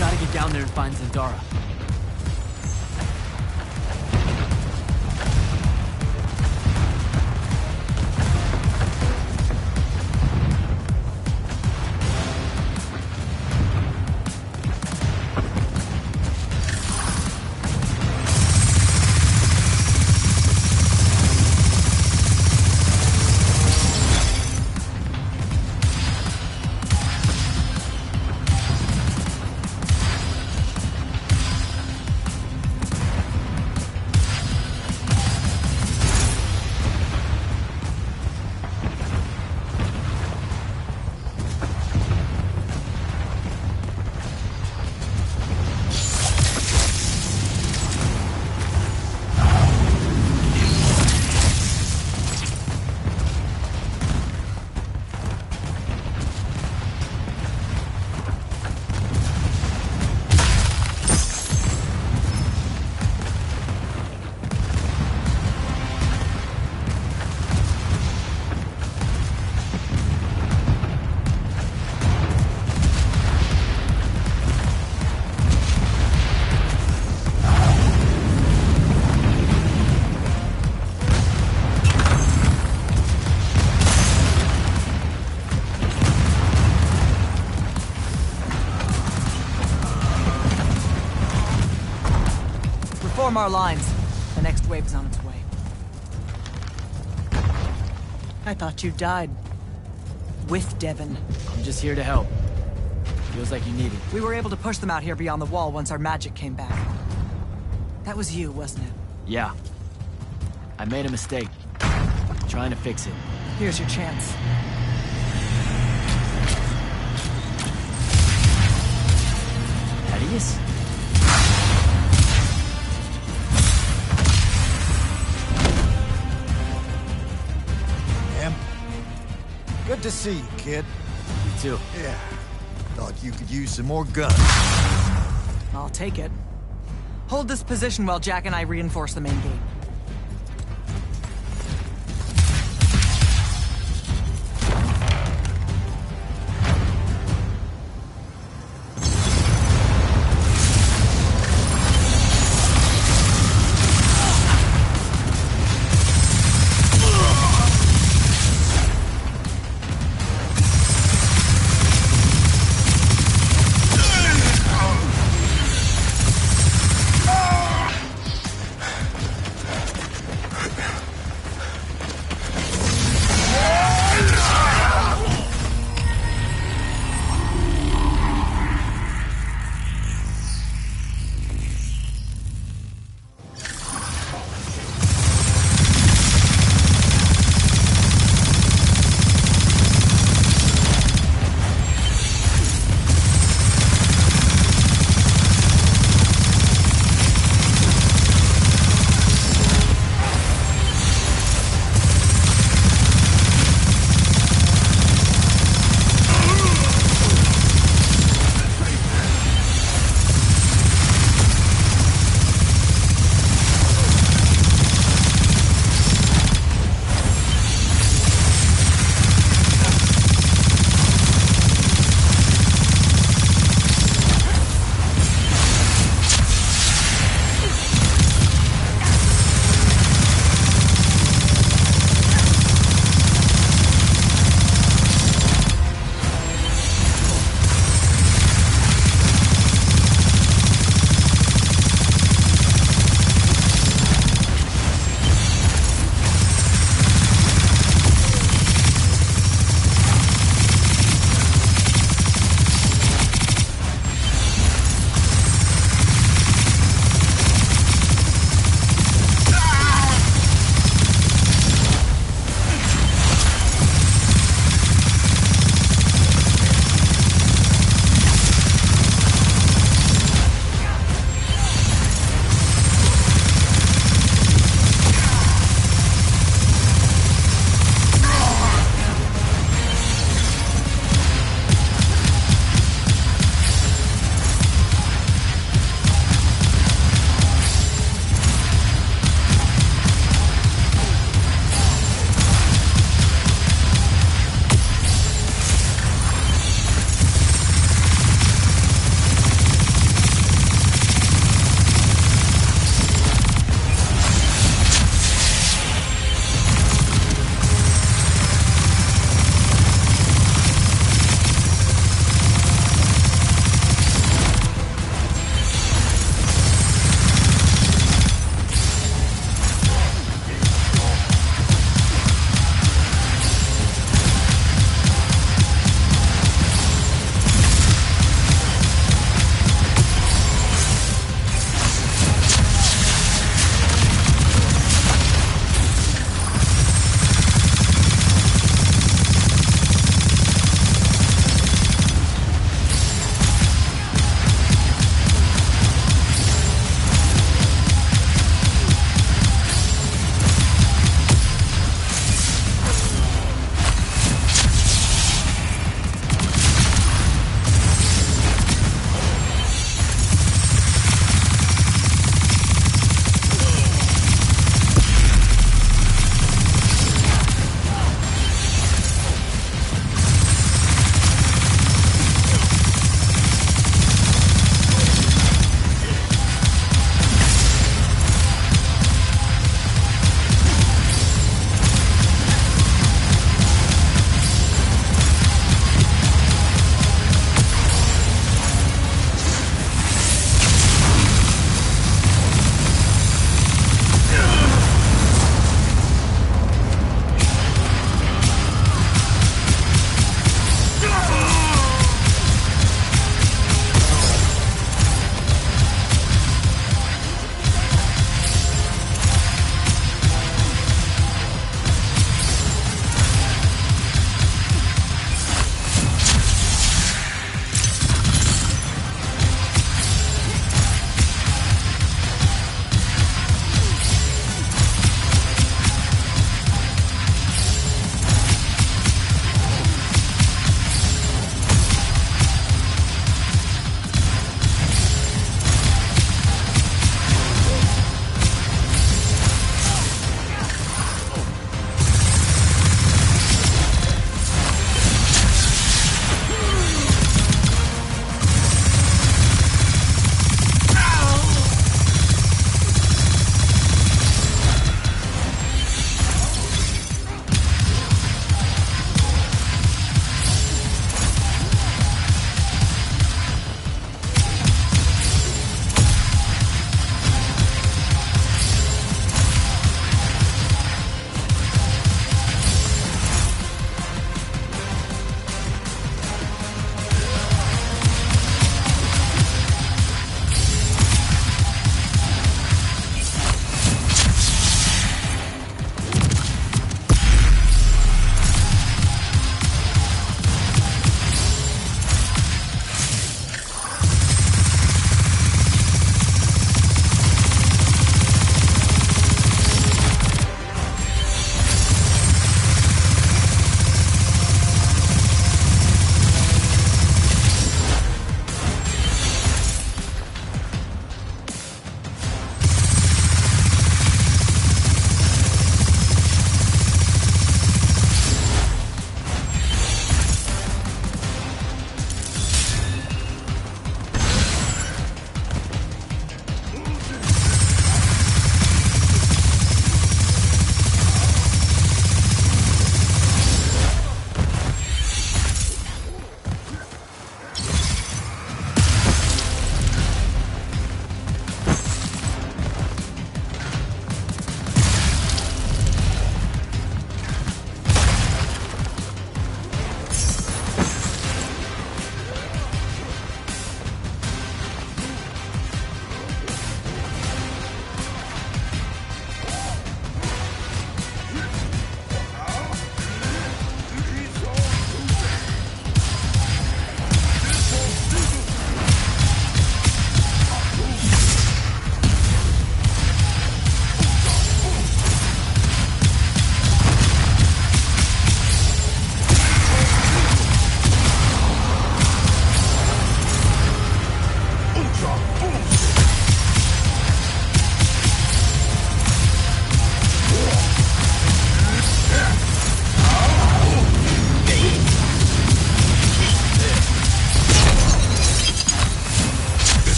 Gotta get down there and find Zendara. Form our lines. The next wave is on its way. I thought you died. With Devon. I'm just here to help. Feels like you need it. We were able to push them out here beyond the wall once our magic came back. That was you, wasn't it? Yeah. I made a mistake. Trying to fix it. Here's your chance. Thaddeus? Good to see you, kid. You too. Yeah. Thought you could use some more guns. I'll take it. Hold this position while Jack and I reinforce the main gate.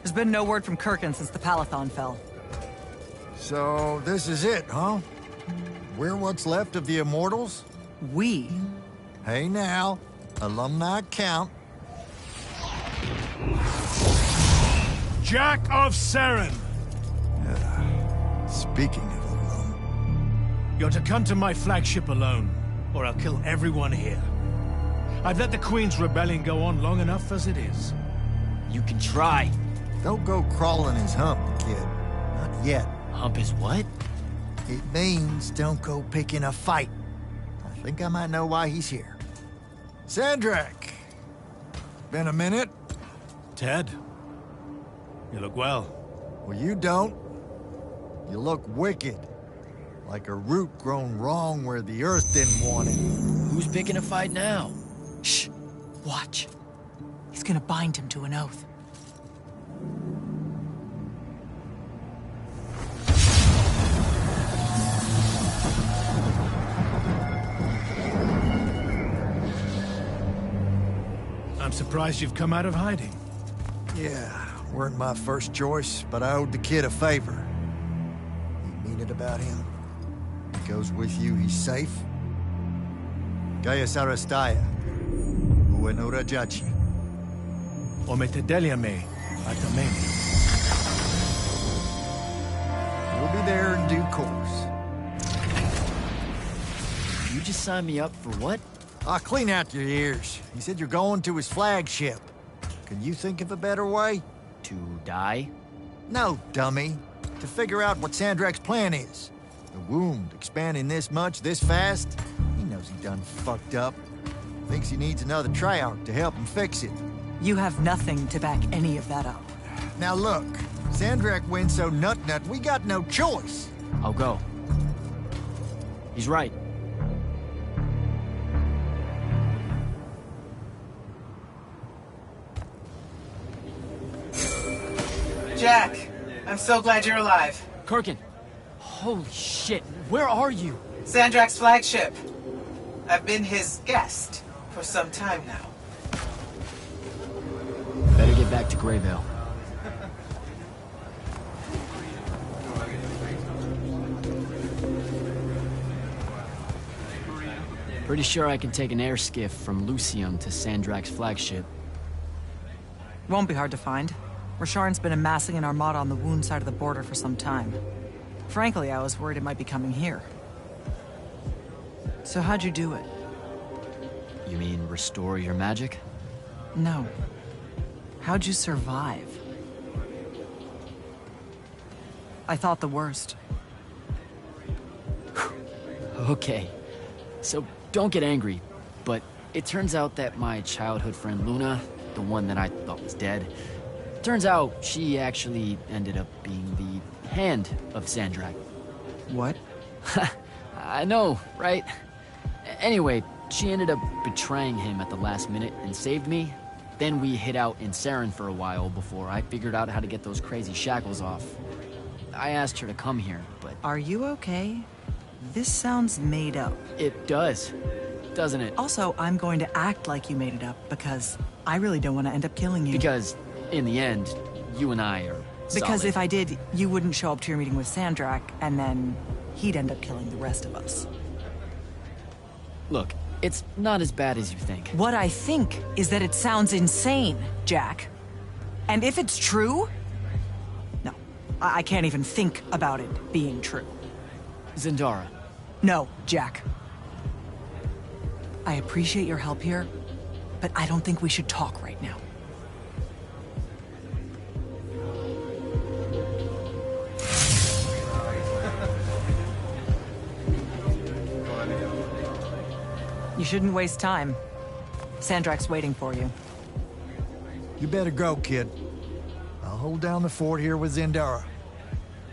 There's been no word from Kirkin since the Palathon fell. So, this is it, huh? We're what's left of the Immortals? We? Hey now, alumni count. Jack of Saren! Speaking of alum... You're to come to my flagship alone, or I'll kill everyone here. I've let the Queen's rebellion go on long enough as it is. You can try. Don't go crawling his hump, kid. Not yet. Hump is what? It means don't go picking a fight. I think I might know why he's here. Sandrak! Been a minute? Ted? You look well. Well, you don't. You look wicked. Like a root grown wrong where the earth didn't want it. Who's picking a fight now? Shh. Watch. He's gonna bind him to an oath. I'm surprised you've come out of hiding. Yeah, weren't my first choice, but I owed the kid a favor. You mean it about him? He goes with you, he's safe? Gaya Sarastaya, Ueno Rajachi. Ometedeliame, Atamemi. We'll be there in due course. You just signed me up for what? Ah, clean out your ears. He said you're going to his flagship. Can you think of a better way? To die? No, dummy. To figure out what Sandrak's plan is. The wound expanding this much, this fast? He knows he done fucked up. Thinks he needs another Treyarch to help him fix it. You have nothing to back any of that up. Now look, Sandrak wins so nut-nut, we got no choice. I'll go. He's right. Jack, I'm so glad you're alive. Kirkin! Holy shit, where are you? Sandrak's flagship. I've been his guest for some time now. Better get back to Greyvale. Pretty sure I can take an air skiff from Lucium to Sandrak's flagship. Won't be hard to find. Rasharn's been amassing an armada on the wound side of the border for some time. Frankly, I was worried it might be coming here. So how'd you do it? You mean restore your magic? No. How'd you survive? I thought the worst. Okay. So don't get angry, but it turns out that my childhood friend Luna, the one that I thought was dead, turns out she actually ended up being the hand of Sandrak. What? I know, right? Anyway, she ended up betraying him at the last minute and saved me. Then we hid out in Saren for a while before I figured out how to get those crazy shackles off. I asked her to come here, but... Are you okay? This sounds made up. It does, doesn't it? Also, I'm going to act like you made it up because I really don't want to end up killing you. Because, in the end, you and I are Because solid. if I did, you wouldn't show up to your meeting with Sandrak, and then he'd end up killing the rest of us. Look, it's not as bad as you think. What I think is that it sounds insane, Jack. And if it's true... No, I can't even think about it being true. Zendara. No, Jack. I appreciate your help here, but I don't think we should talk right now. You shouldn't waste time. Sandrak's waiting for you. You better go, kid. I'll hold down the fort here with Zendara.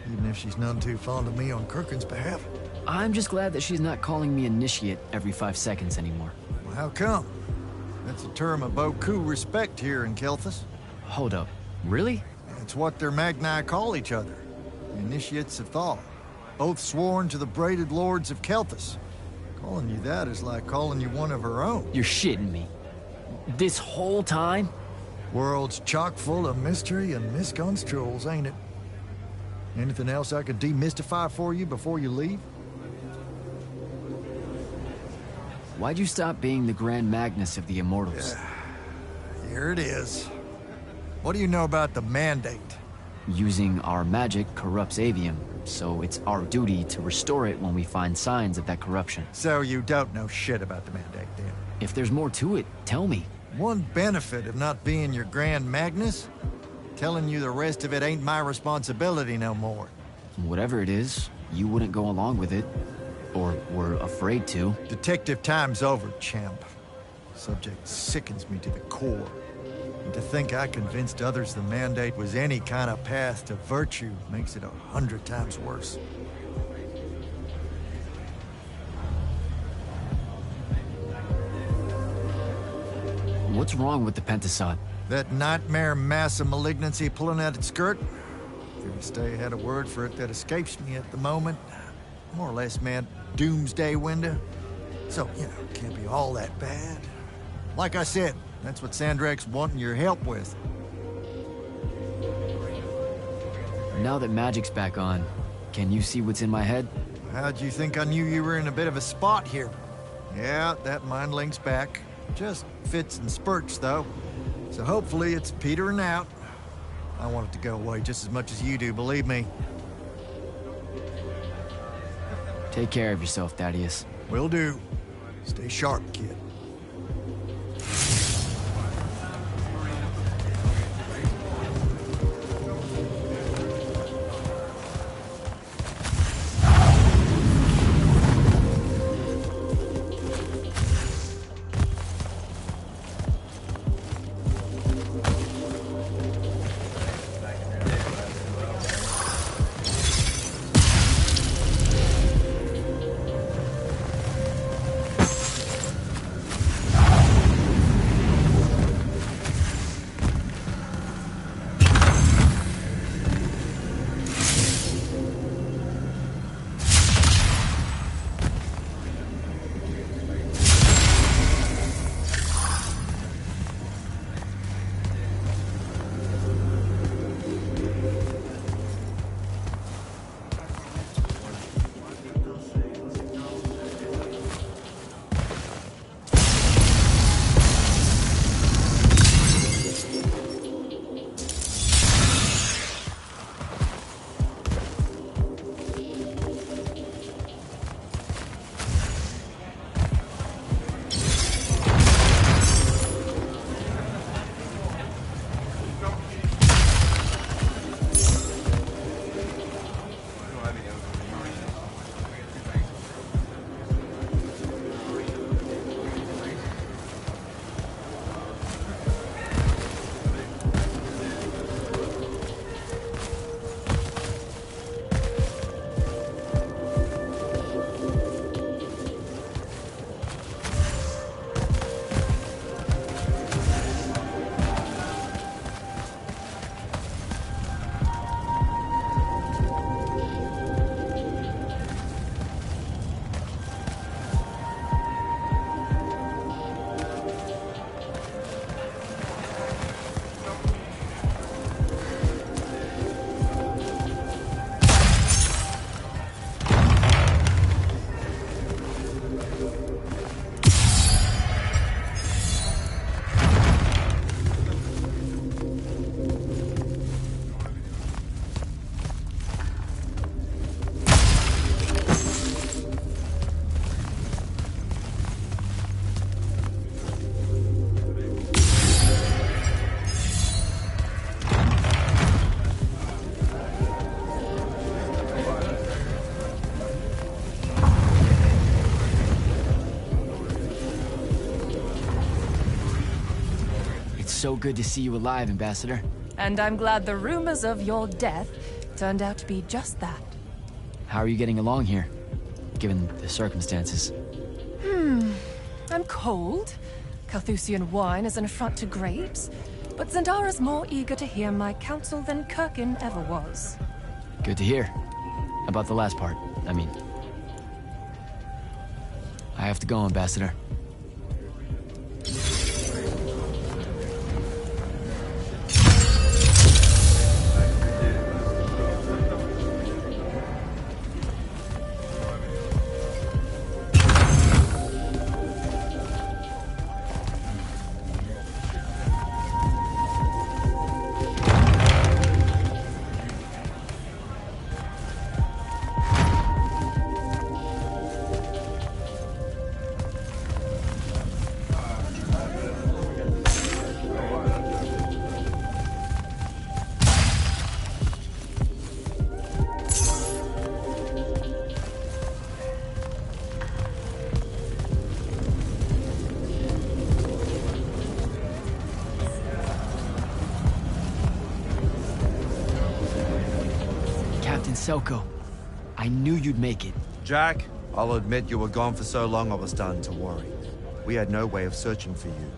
Even if she's none too fond of me on Kirkin's behalf. I'm just glad that she's not calling me initiate every 5 seconds anymore. Well, how come? That's a term of beaucoup respect here in Kelthus. Hold up. Really? It's what their Magni call each other. The Initiates of Thal. Both sworn to the braided lords of Kelthus. Calling you that is like calling you one of her own. You're shitting me. This whole time? World's chock full of mystery and misconstruals, ain't it? Anything else I could demystify for you before you leave? Why'd you stop being the Grand Magnus of the Immortals? Here it is. What do you know about the Mandate? Using our magic corrupts Aveum, so it's our duty to restore it when we find signs of that corruption. So you don't know shit about the Mandate, then? If there's more to it, tell me. One benefit of not being your Grand Magnus? Telling you the rest of it ain't my responsibility no more. Whatever it is, you wouldn't go along with it. Or were afraid to. Detective time's over, champ. Subject sickens me to the core. And to think I convinced others the Mandate was any kind of path to virtue makes it 100 times worse. What's wrong with the Pentasod? That nightmare mass of malignancy pulling at its skirt? If you stay had a word for it that escapes me at the moment. More or less meant doomsday window. So, you know, can't be all that bad. Like I said, that's what Sandrek's wanting your help with. Now that magic's back on, can you see what's in my head? How'd you think I knew you were in a bit of a spot here? Yeah, that mind link's back. Just fits and spurts, though. So hopefully it's petering out. I want it to go away just as much as you do, believe me. Take care of yourself, Thaddeus. Will do. Stay sharp, kid. So good to see you alive, Ambassador. And I'm glad the rumors of your death turned out to be just that. How are you getting along here, given the circumstances? I'm cold, Carthusian wine is an affront to grapes, but Zendara's more eager to hear my counsel than Kirkin ever was. Good to hear. About the last part, I mean. I have to go, Ambassador. Selko, I knew you'd make it. Jack, I'll admit you were gone for so long I was starting to worry. We had no way of searching for you.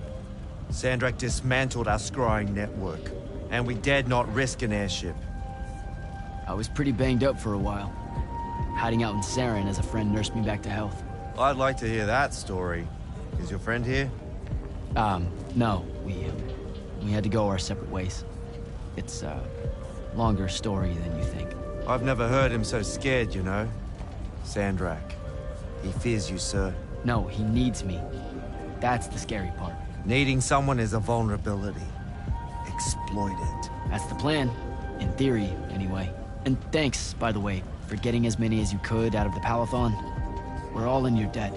Sandrak dismantled our scrying network, and we dared not risk an airship. I was pretty banged up for a while, hiding out in Saren as a friend nursed me back to health. I'd like to hear that story. Is your friend here? No. We had to go our separate ways. It's a longer story than you think. I've never heard him so scared, you know. Sandrak. He fears you, sir. No, he needs me. That's the scary part. Needing someone is a vulnerability. Exploit it. That's the plan. In theory, anyway. And thanks, by the way, for getting as many as you could out of the Palathon. We're all in your debt.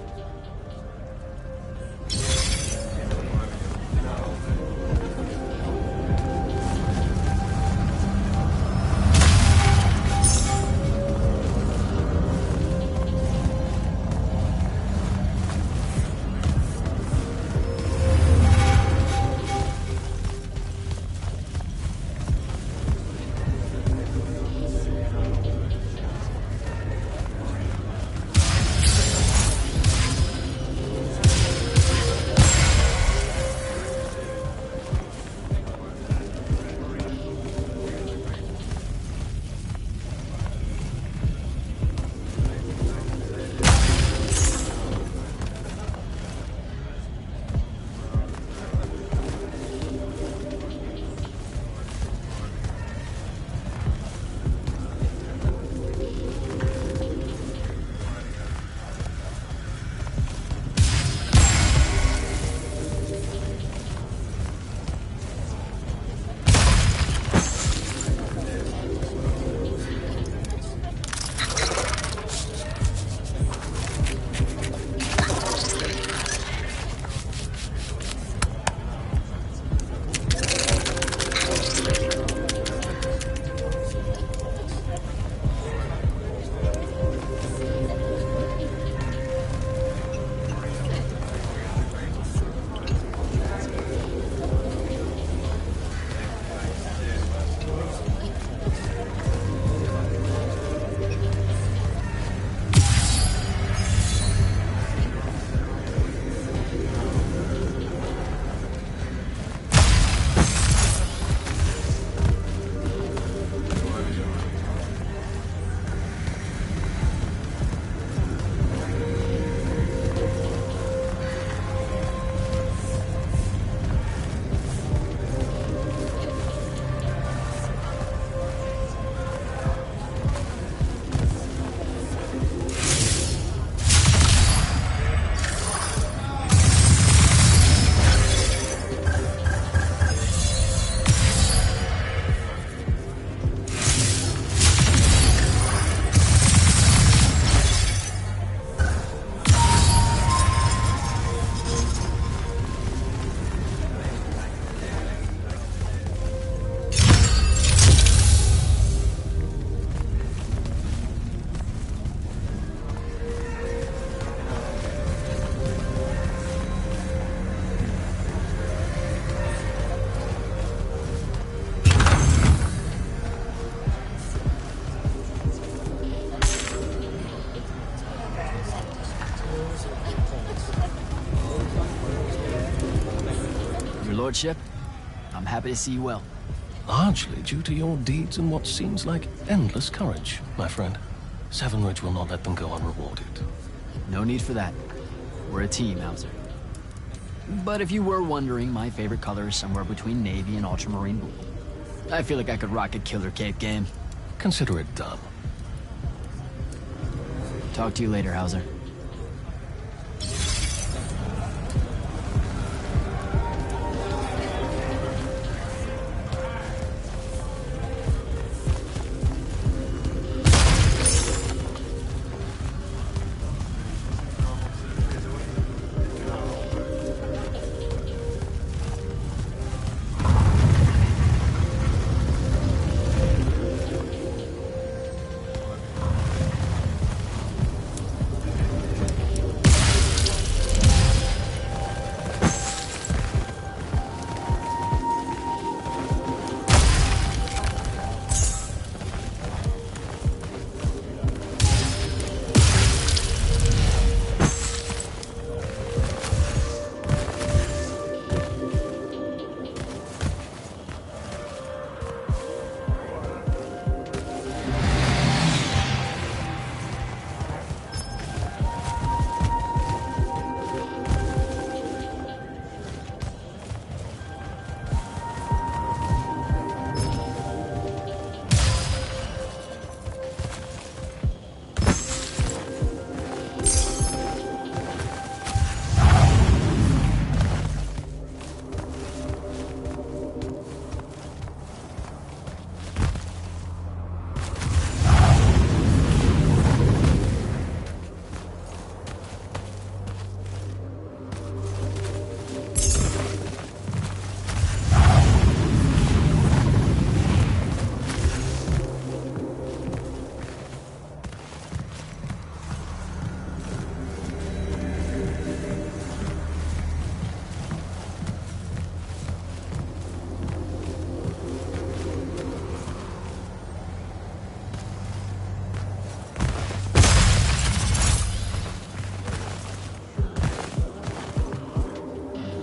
lordship. I'm happy to see you well. Largely due to your deeds and what seems like endless courage, my friend. Seven Ridge will not let them go unrewarded. No need for that. We're a team, Hauser. But if you were wondering, my favorite color is somewhere between navy and ultramarine blue. I feel like I could rock a killer cape game. Consider it done. Talk to you later, Hauser.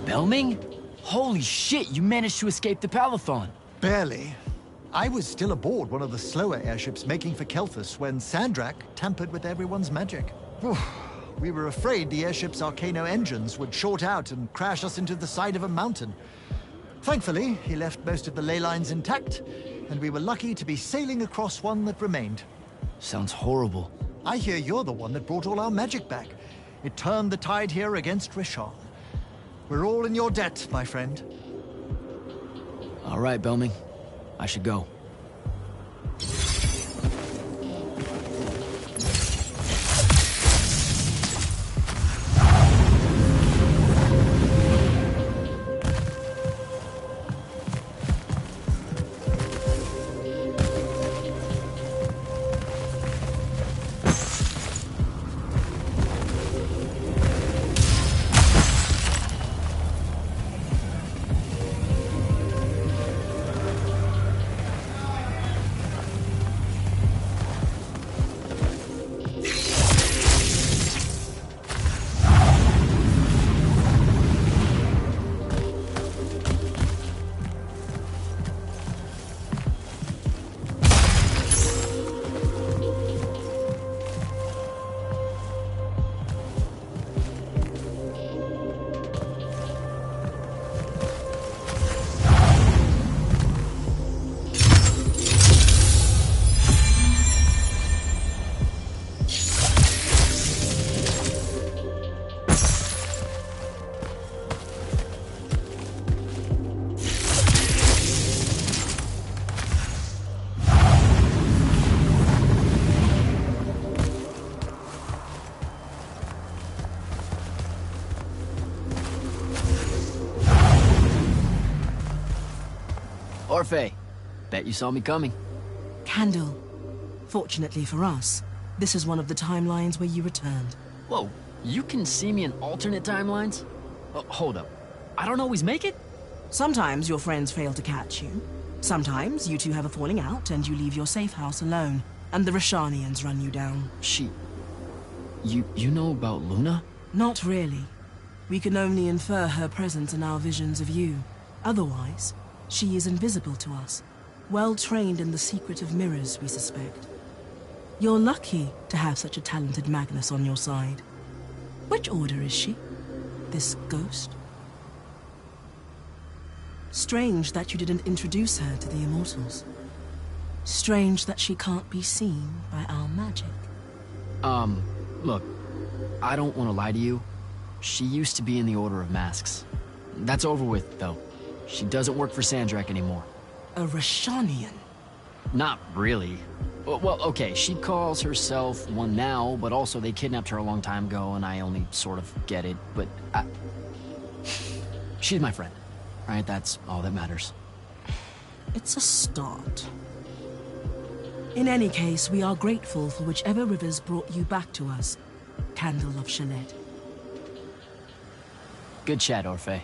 Belming? Holy shit, you managed to escape the Palathon. Barely. I was still aboard one of the slower airships making for Kelthus when Sandrak tampered with everyone's magic. We were afraid the airship's Arcano engines would short out and crash us into the side of a mountain. Thankfully, he left most of the ley lines intact, and we were lucky to be sailing across one that remained. Sounds horrible. I hear you're the one that brought all our magic back. It turned the tide here against Rishon. We're all in your debt, my friend. All right, Belming. I should go. Orphe, bet you saw me coming. Candle. Fortunately for us, this is one of the timelines where you returned. Whoa, you can see me in alternate timelines? Oh, hold up. I don't always make it? Sometimes your friends fail to catch you. Sometimes you two have a falling out and you leave your safe house alone, and the Rishanians run you down. You know about Luna? Not really. We can only infer her presence in our visions of you. Otherwise, she is invisible to us. Well trained in the secret of mirrors, we suspect. You're lucky to have such a talented Magnus on your side. Which order is she? This ghost? Strange that you didn't introduce her to the Immortals. Strange that she can't be seen by our magic. Look, I don't want to lie to you. She used to be in the Order of Masks. That's over with, though. She doesn't work for Sandrak anymore. A Rashanian? Not really. Well, okay, she calls herself one now, but also they kidnapped her a long time ago, and I only sort of get it, but she's my friend, right? That's all that matters. It's a start. In any case, we are grateful for whichever rivers brought you back to us. Candle of Shalette. Good chat, Orphe.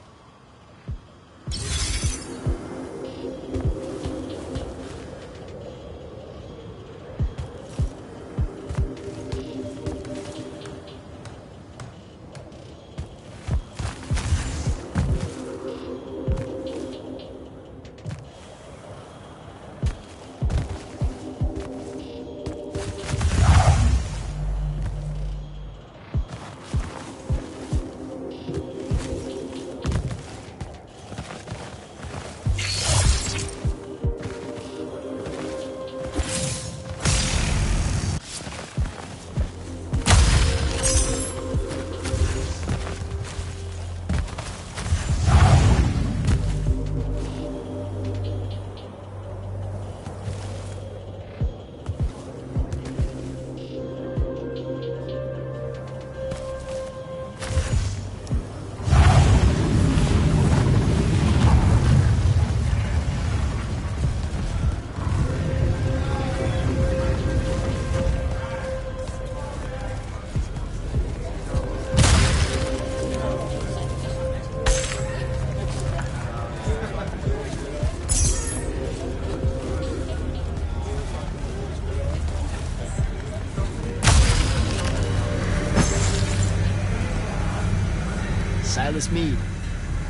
Silas Meade,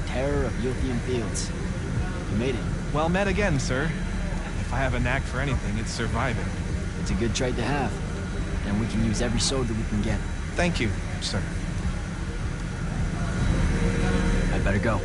terror of Yothian Fields. You made it. Well met again, sir. If I have a knack for anything, it's surviving. It's a good trait to have. And we can use every sword that we can get. Thank you, sir. I'd better go.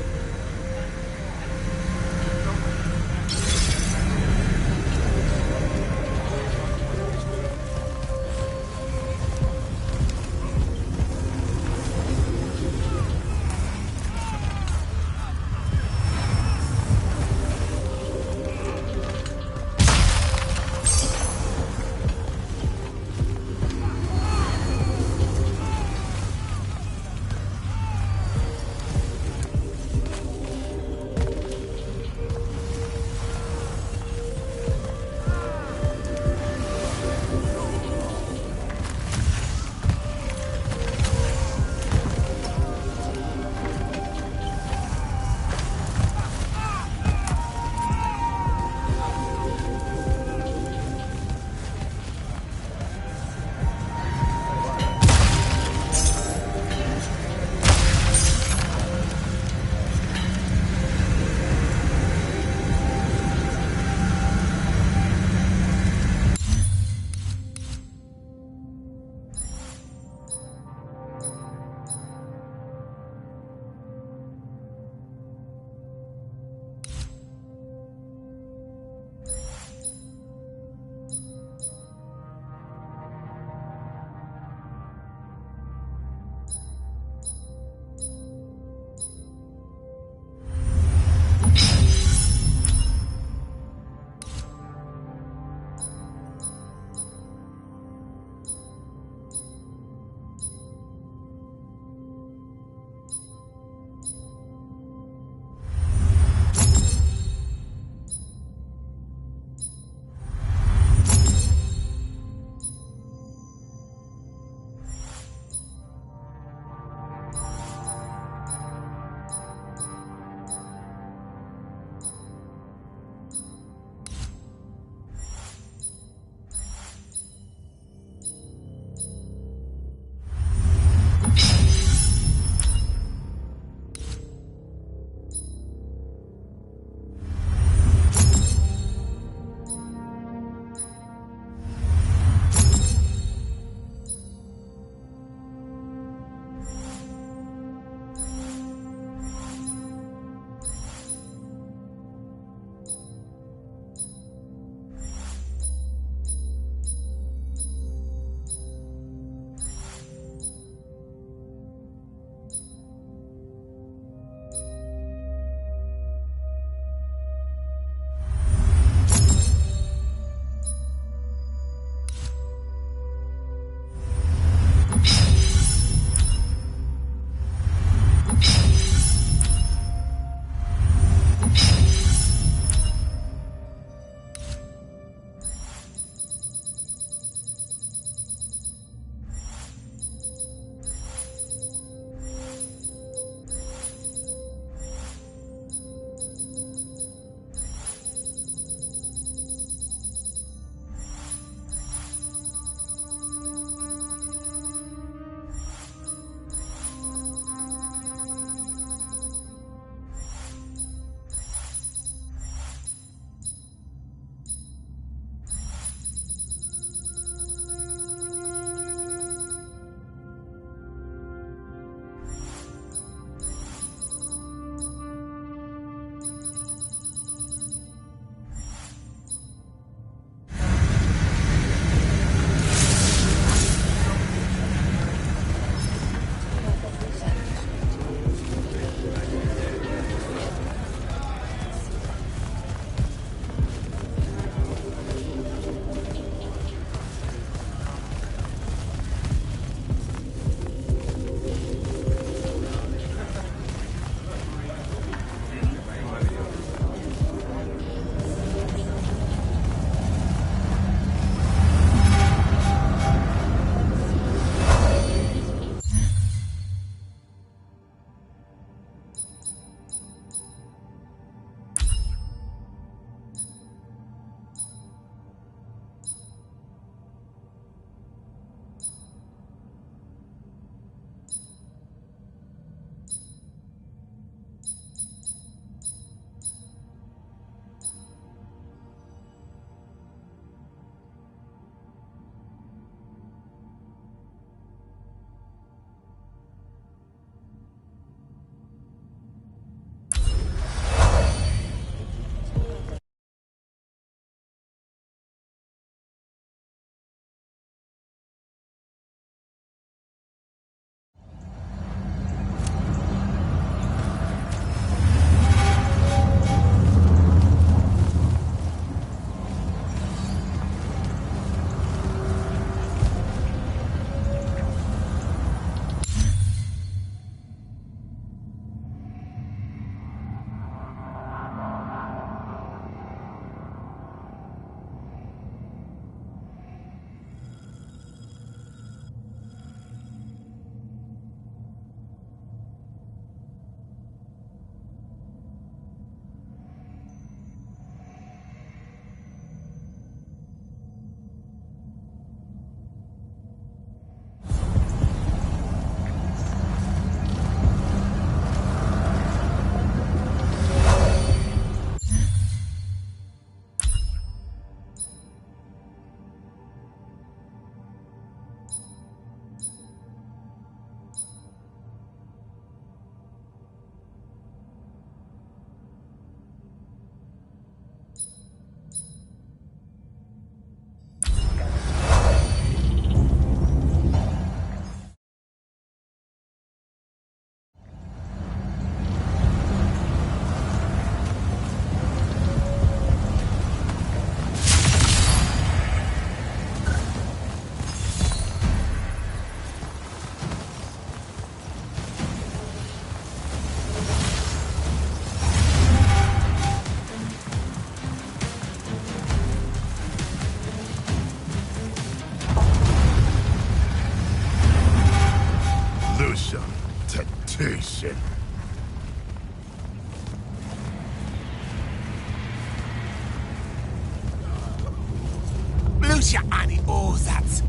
Als je ani ozat.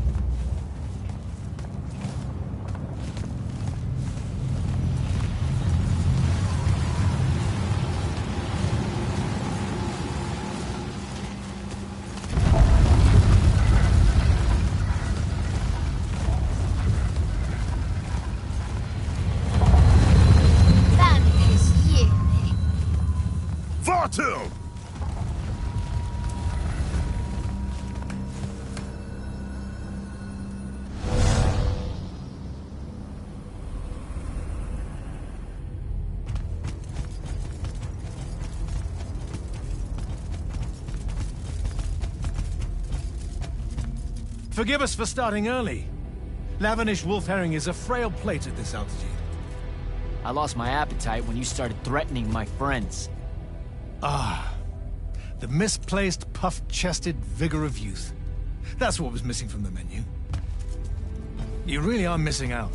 Vartu! Forgive us for starting early. Lavinish wolf herring is a frail plate at this altitude. I lost my appetite when you started threatening my friends. Ah, the misplaced, puff-chested vigor of youth. That's what was missing from the menu. You really are missing out.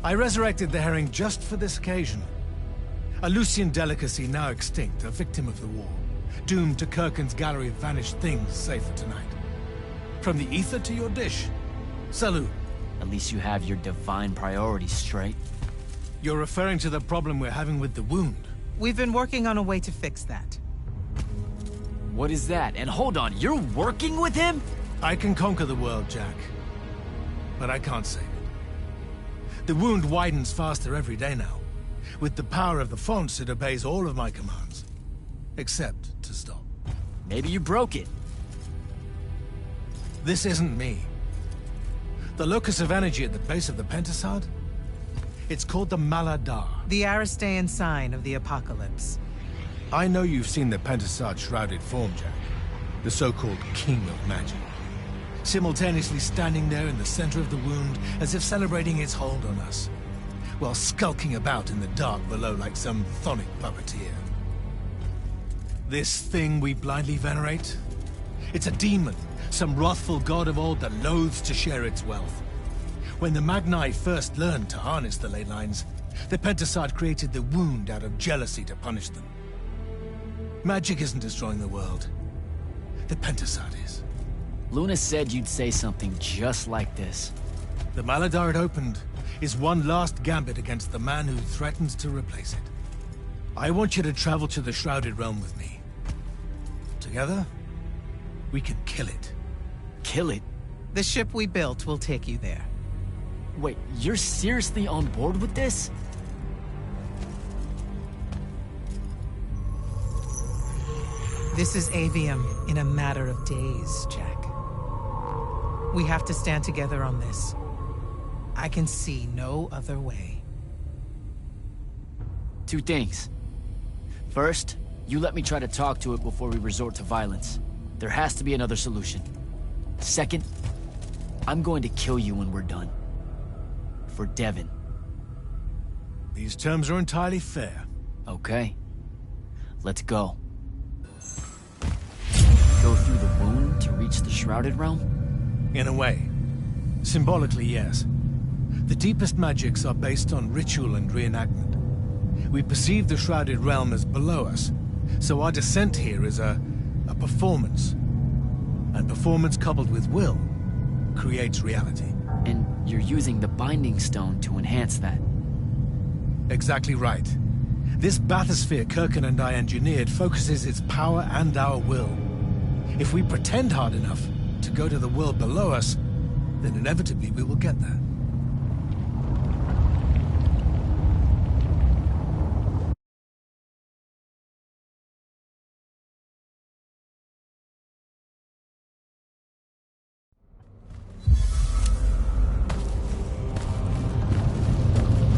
I resurrected the herring just for this occasion. A Lucian delicacy now extinct, a victim of the war, doomed to Kirkin's gallery of vanished things, save for tonight. From the ether to your dish. Salut. At least you have your divine priorities straight. You're referring to the problem we're having with the wound. We've been working on a way to fix that. What is that? And hold on, you're working with him? I can conquer the world, Jack. But I can't save it. The wound widens faster every day now. With the power of the fonts, it obeys all of my commands. Except to stop. Maybe you broke it. This isn't me. The locus of energy at the base of the Pentasod? It's called the Maladar. The Aristean sign of the apocalypse. I know you've seen the Pentasod shrouded form, Jack. The so-called King of Magic. Simultaneously standing there in the center of the wound, as if celebrating its hold on us, while skulking about in the dark below like some chthonic puppeteer. This thing we blindly venerate? It's a demon, some wrathful god of old that loathes to share its wealth. When the Magni first learned to harness the ley lines, the Pentasod created the wound out of jealousy to punish them. Magic isn't destroying the world. The Pentasod is. Luna said you'd say something just like this. The Maladar it opened is one last gambit against the man who threatens to replace it. I want you to travel to the Shrouded Realm with me. Together, we can kill it. Kill it? The ship we built will take you there. Wait, you're seriously on board with this? This is Aveum in a matter of days, Jack. We have to stand together on this. I can see no other way. Two things. First, you let me try to talk to it before we resort to violence. There has to be another solution. Second, I'm going to kill you when we're done. For Devon. These terms are entirely fair. Okay. Let's go. Go through the wound to reach the Shrouded Realm? In a way. Symbolically, yes. The deepest magics are based on ritual and reenactment. We perceive the Shrouded Realm as below us, so our descent here is a performance. And performance coupled with will creates reality. And you're using the Binding Stone to enhance that. Exactly right. This bathysphere Kirkin and I engineered focuses its power and our will. If we pretend hard enough to go to the world below us, then inevitably we will get there.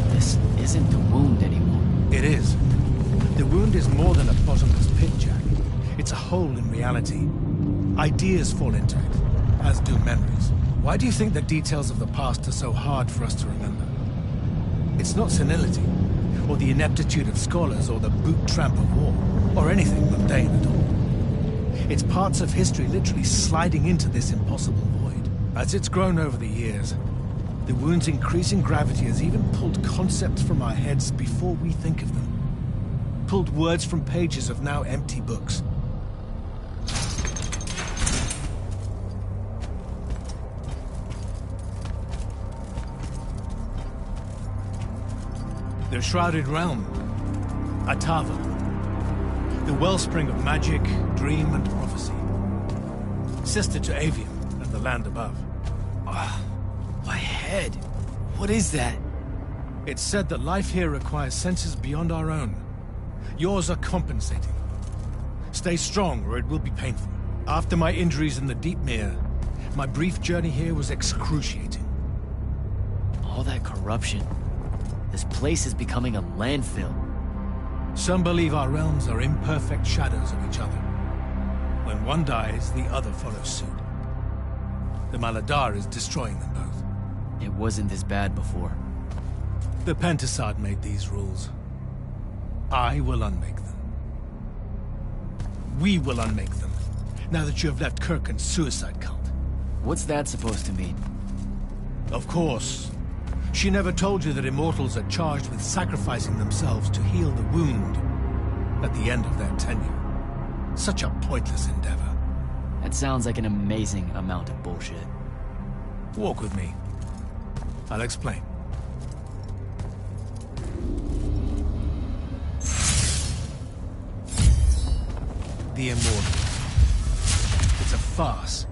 This isn't the wound anymore. It is. The wound is more than a bottomless pit, Jack. It's a hole in reality. Ideas fall into it, as do memories. Why do you think the details of the past are so hard for us to remember? It's not senility, or the ineptitude of scholars, or the boot tramp of war, or anything mundane at all. It's parts of history literally sliding into this impossible void. As it's grown over the years, the wound's increasing gravity has even pulled concepts from our heads before we think of them. Pulled words from pages of now empty books. The Shrouded Realm. Atava. The wellspring of magic, dream, and prophecy. Sister to Aveum and the land above. My head. What is that? It's said that life here requires senses beyond our own. Yours are compensating. Stay strong, or it will be painful. After my injuries in the Deep Mere, my brief journey here was excruciating. All that corruption. This place is becoming a landfill. Some believe our realms are imperfect shadows of each other. When one dies, the other follows suit. The Maladar is destroying them both. It wasn't this bad before. The Pentasad made these rules. I will unmake them. We will unmake them, now that you have left Kirkin's suicide cult. What's that supposed to mean? Of course. She never told you that immortals are charged with sacrificing themselves to heal the wound at the end of their tenure. Such a pointless endeavor. That sounds like an amazing amount of bullshit. Walk with me. I'll explain. The Immortals. It's a farce.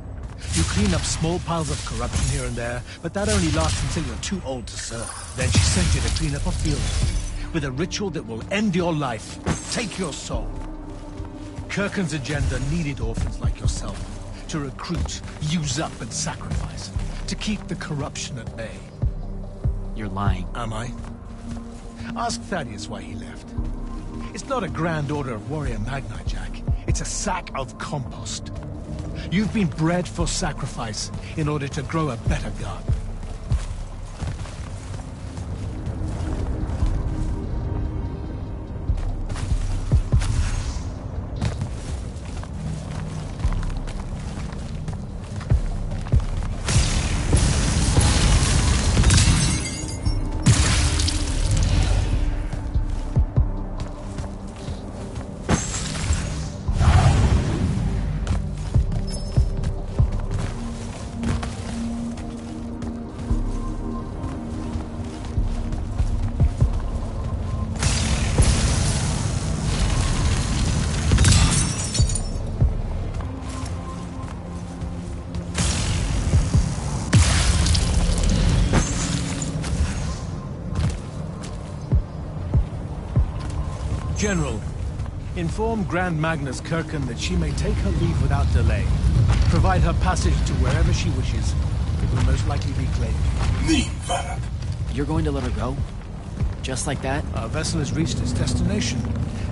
You clean up small piles of corruption here and there, but that only lasts until you're too old to serve. Then she sent you to clean up a field with a ritual that will end your life, take your soul. Kirkin's agenda needed orphans like yourself to recruit, use up, and sacrifice, to keep the corruption at bay. You're lying. Am I? Ask Thaddeus why he left. It's not a grand order of warrior magni, Jack. It's a sack of compost. You've been bred for sacrifice in order to grow a better garden. General, inform Grand Magnus Kirkin that she may take her leave without delay. Provide her passage to wherever she wishes. It will most likely be claimed. Leave, Varab. You're going to let her go? Just like that? Our vessel has reached its destination,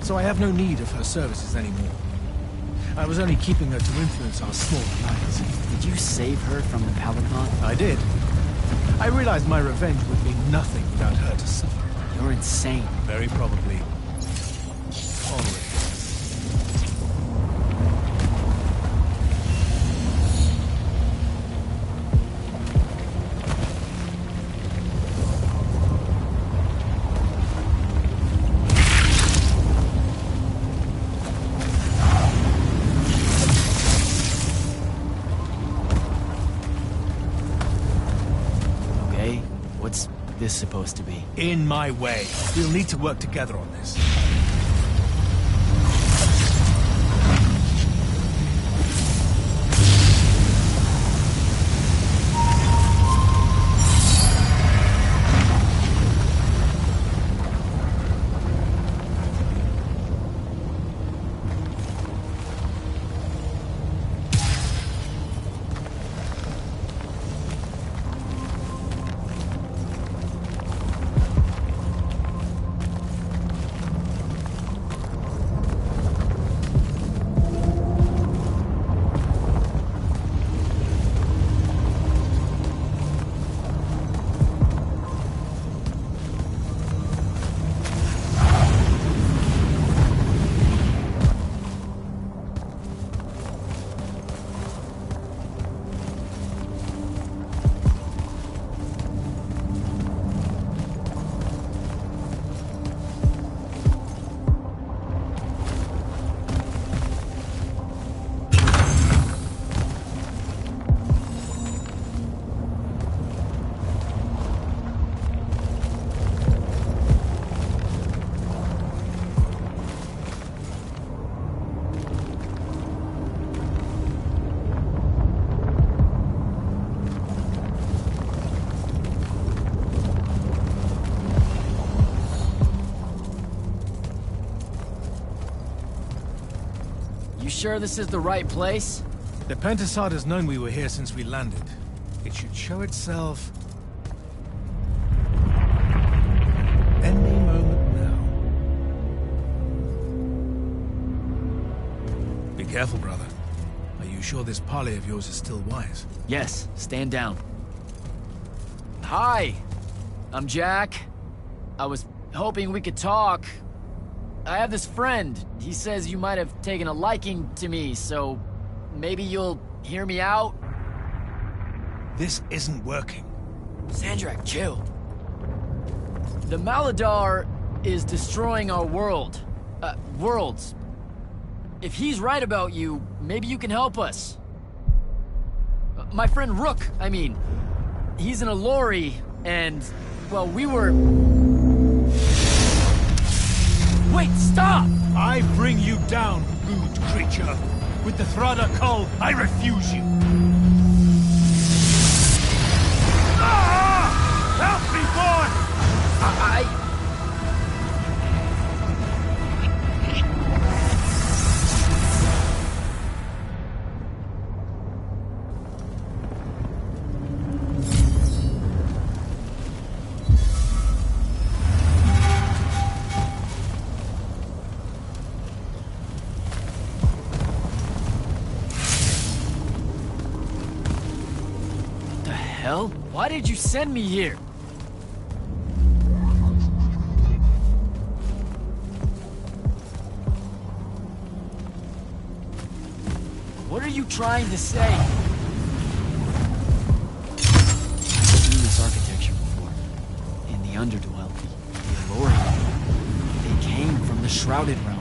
so I have no need of her services anymore. I was only keeping her to influence our small alliance. Did you save her from the Paladin? I did. I realized my revenge would mean nothing without her to suffer. You're insane. Very probably. Always. Okay, what's this supposed to be? In my way. We'll need to work together on this. You sure this is the right place? The Pentasod has known we were here since we landed. It should show itself any moment now. Be careful, brother. Are you sure this parley of yours is still wise? Yes, stand down. Hi, I'm Jack. I was hoping we could talk. I have this friend. He says you might have taken a liking to me, so maybe you'll hear me out? This isn't working. Sandrak, chill. The Maladar is destroying our world. Worlds. If he's right about you, maybe you can help us. My friend Rook, I mean. He's in a lorry, and, well, we were... Wait, stop! I bring you down, rude creature. With the Thrada Cull, I refuse you. Ah! Help me, boy! Why did you send me here? What are you trying to say? I've seen this architecture before. In the Underdwell, the Elorian. They came from the Shrouded Realm.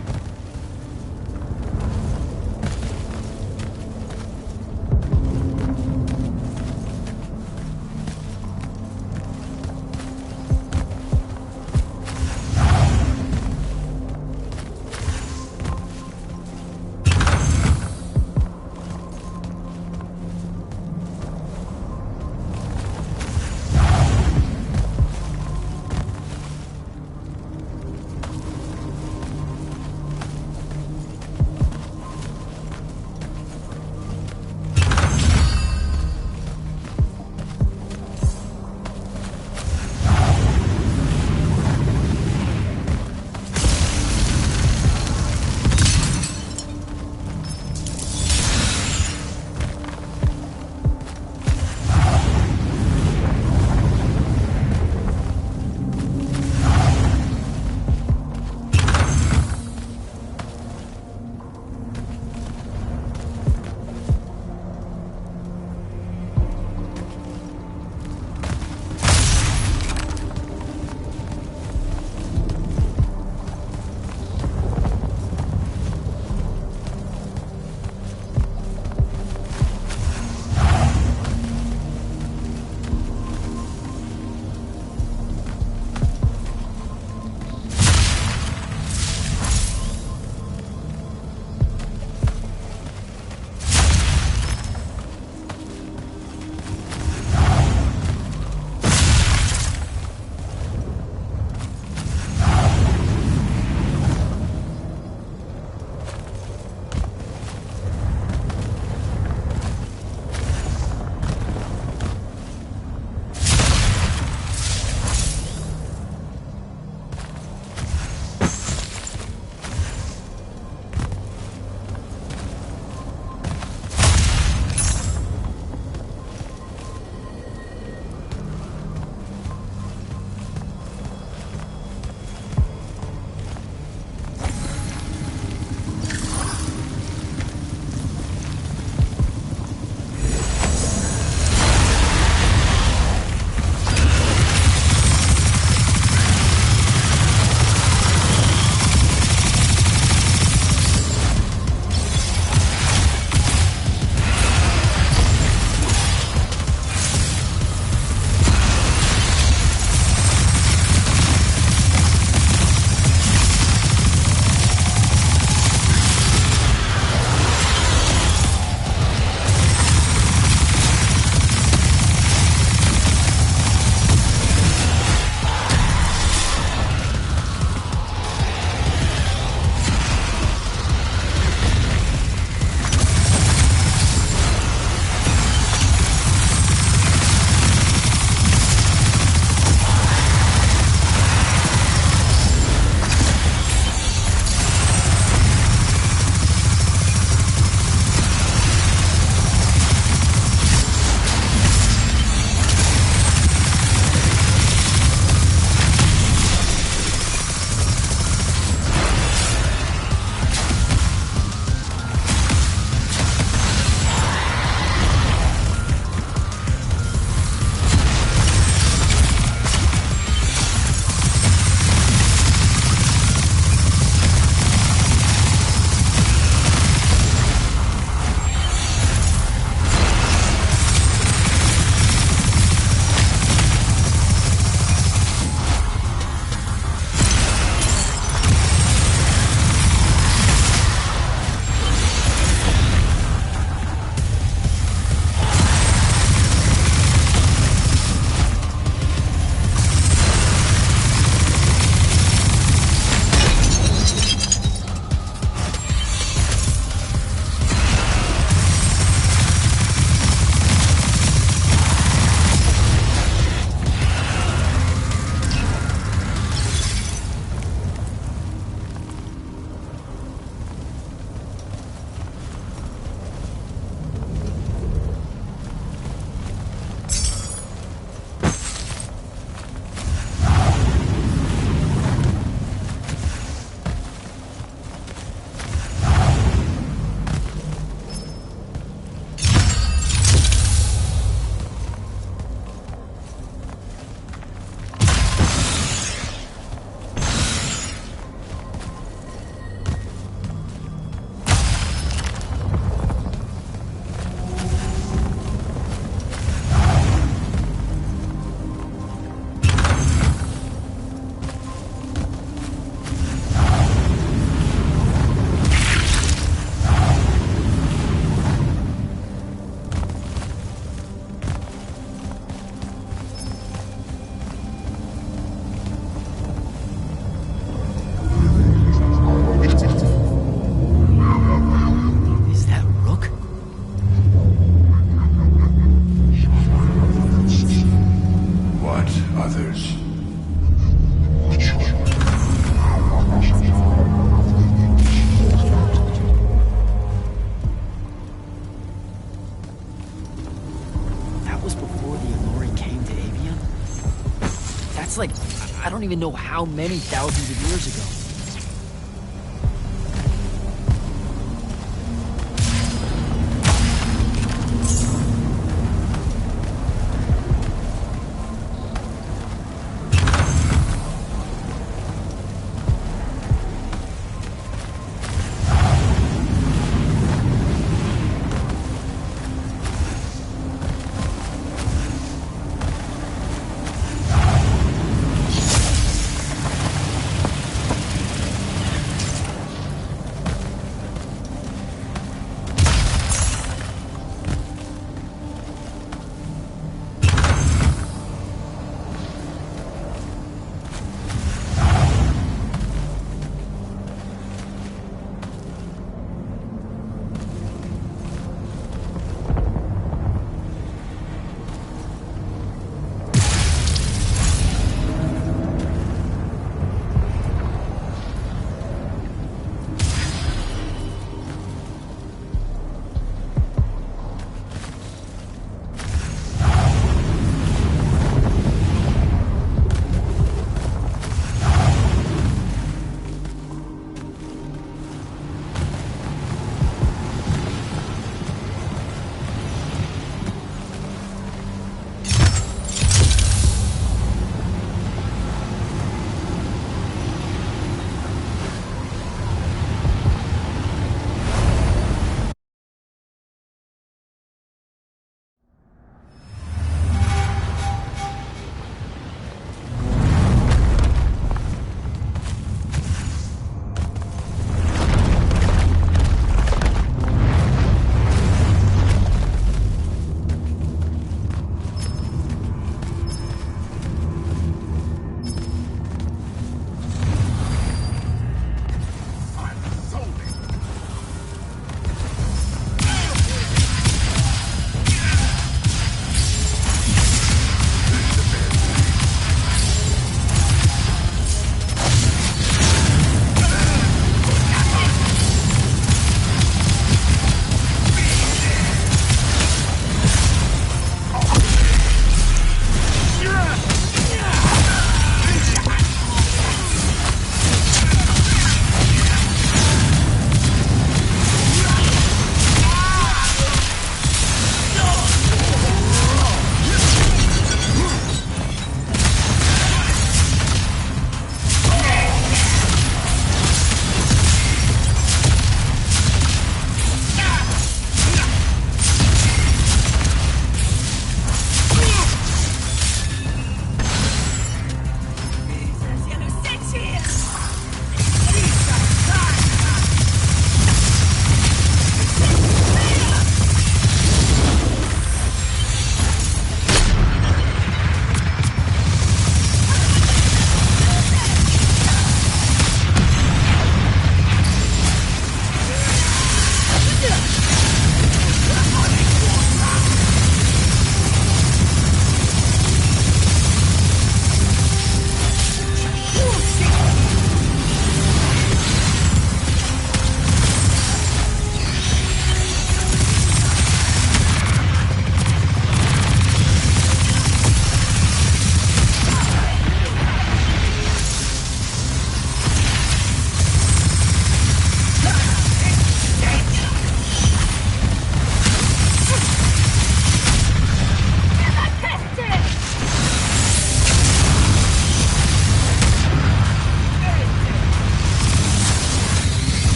like, I don't even know how many thousands of years ago.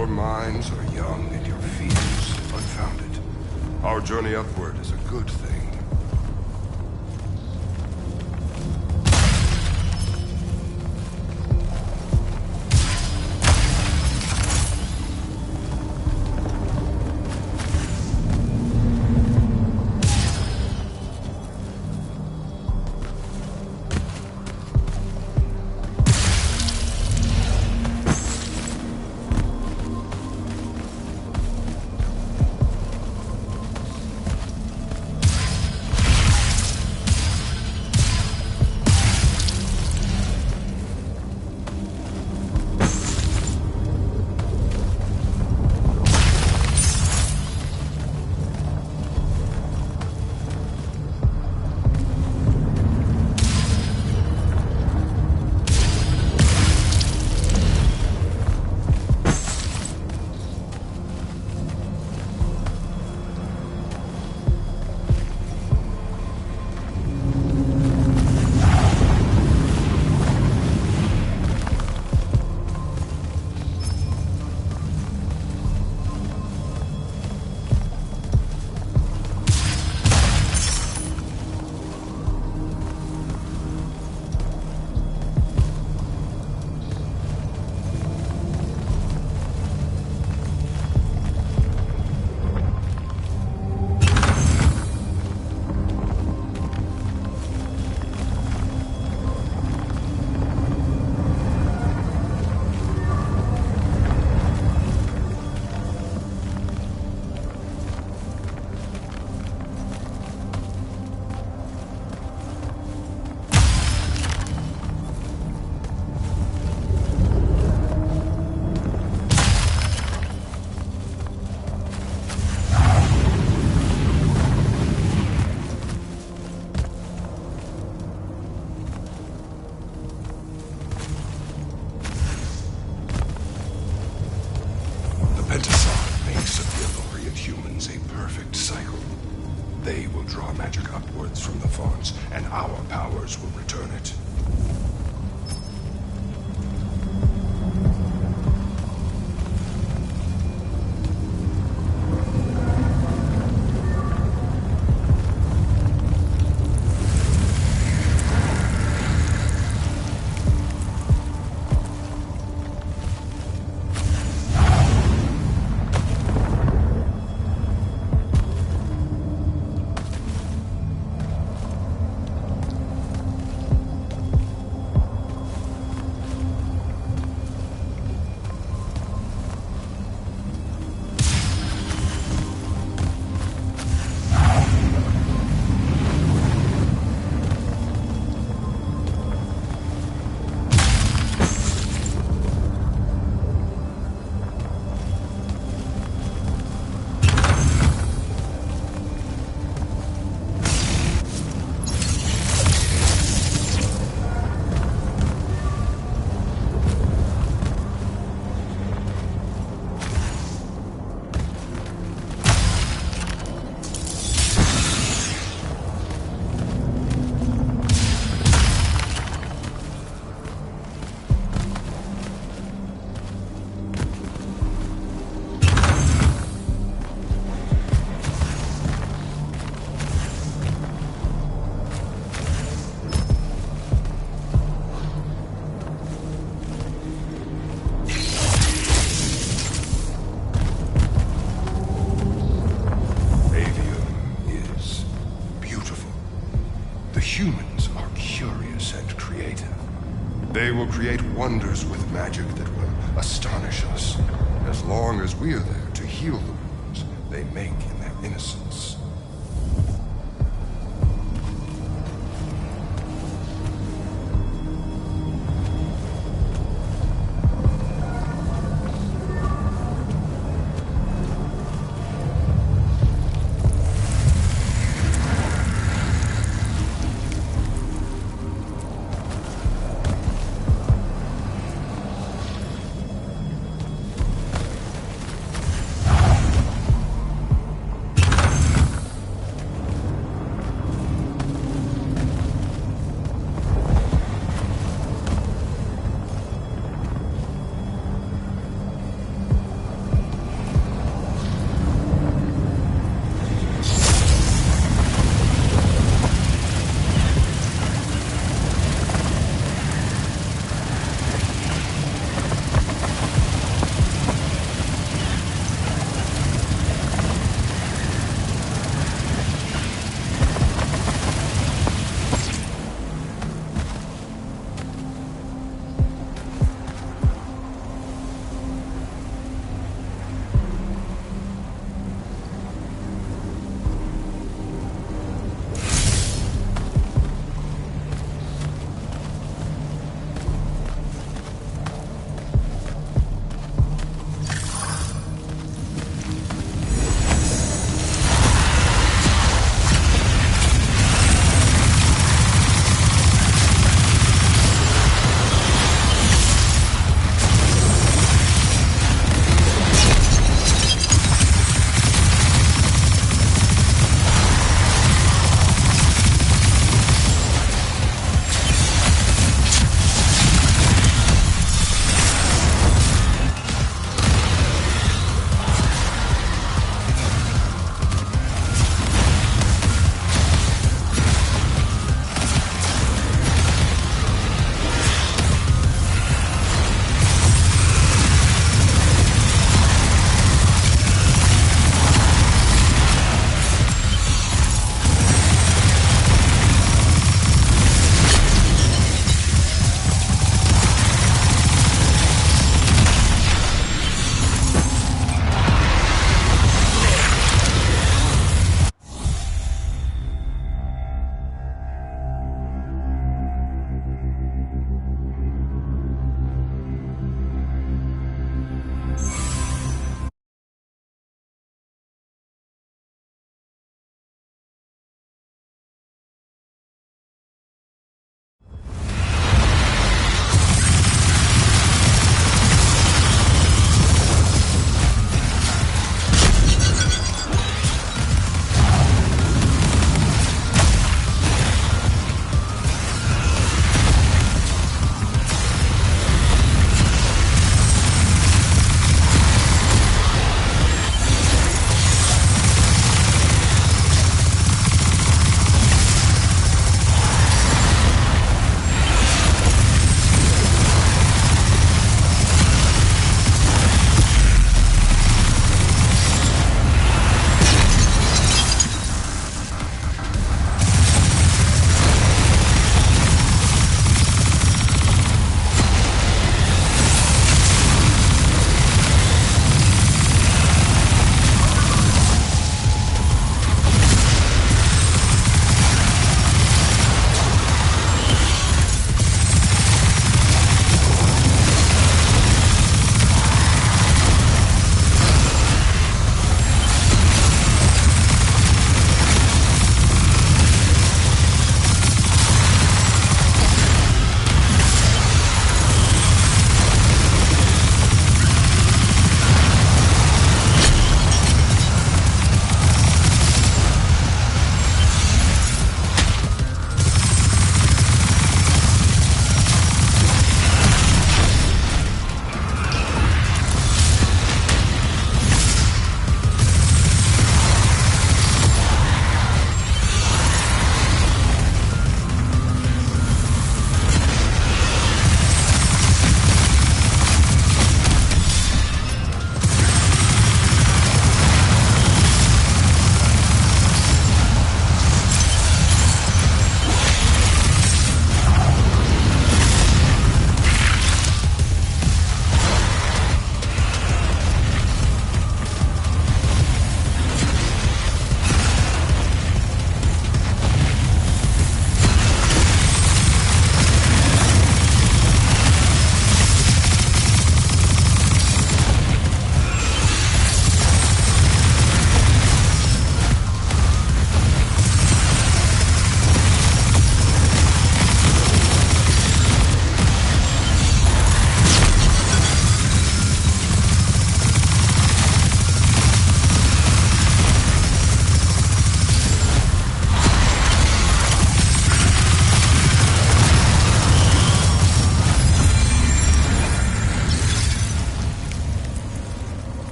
Your minds are young and your fears unfounded. Our journey upward is a good thing. They will draw magic upwards from the fawns, and our powers will return it. They will create wonders with magic that will astonish us. As long as we are there to heal the wounds they make in their innocence.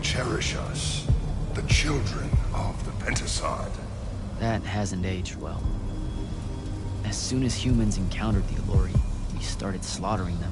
cherish us, the children of the Pentasod. That hasn't aged well. As soon as humans encountered the Alluri, we started slaughtering them.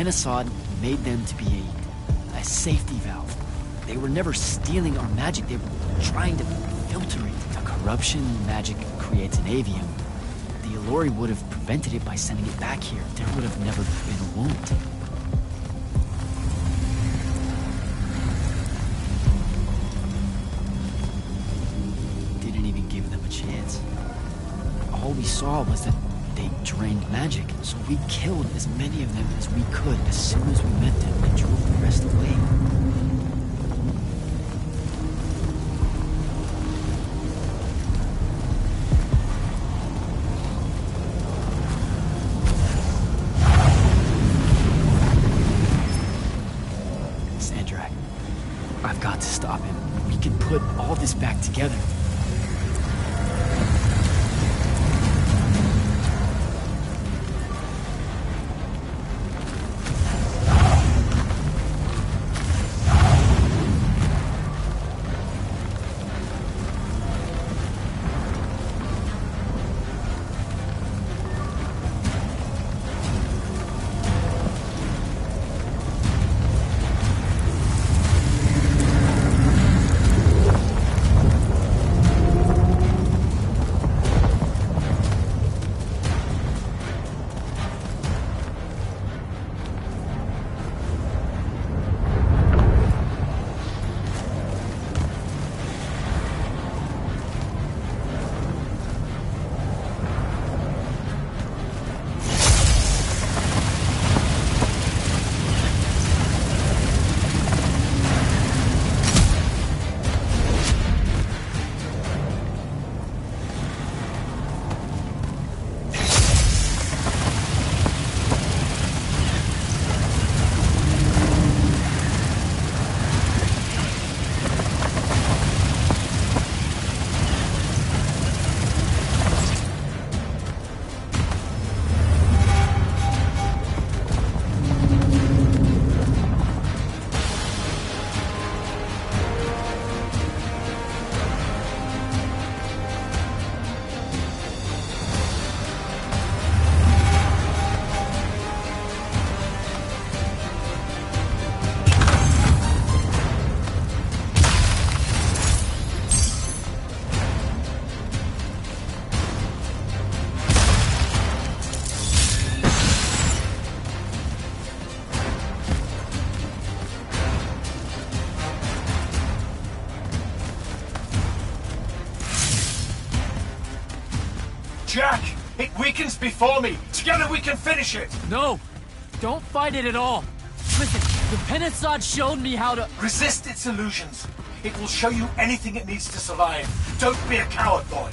Pentasod made them to be a safety valve. They were never stealing our magic, they were trying to filter it. The corruption magic creates in Aveum. The Allori would have prevented it by sending it back here. There would have never been a wound. Didn't even give them a chance. All we saw was that they drained magic, so we killed as many of them as we could as soon as we met them and drove the rest away. Sandrak, I've got to stop him. We can put all this back together. Jack! It weakens before me! Together we can finish it! No! Don't fight it at all! Listen, the Pentasod showed me how to... Resist its illusions. It will show you anything it needs to survive. Don't be a coward, boy.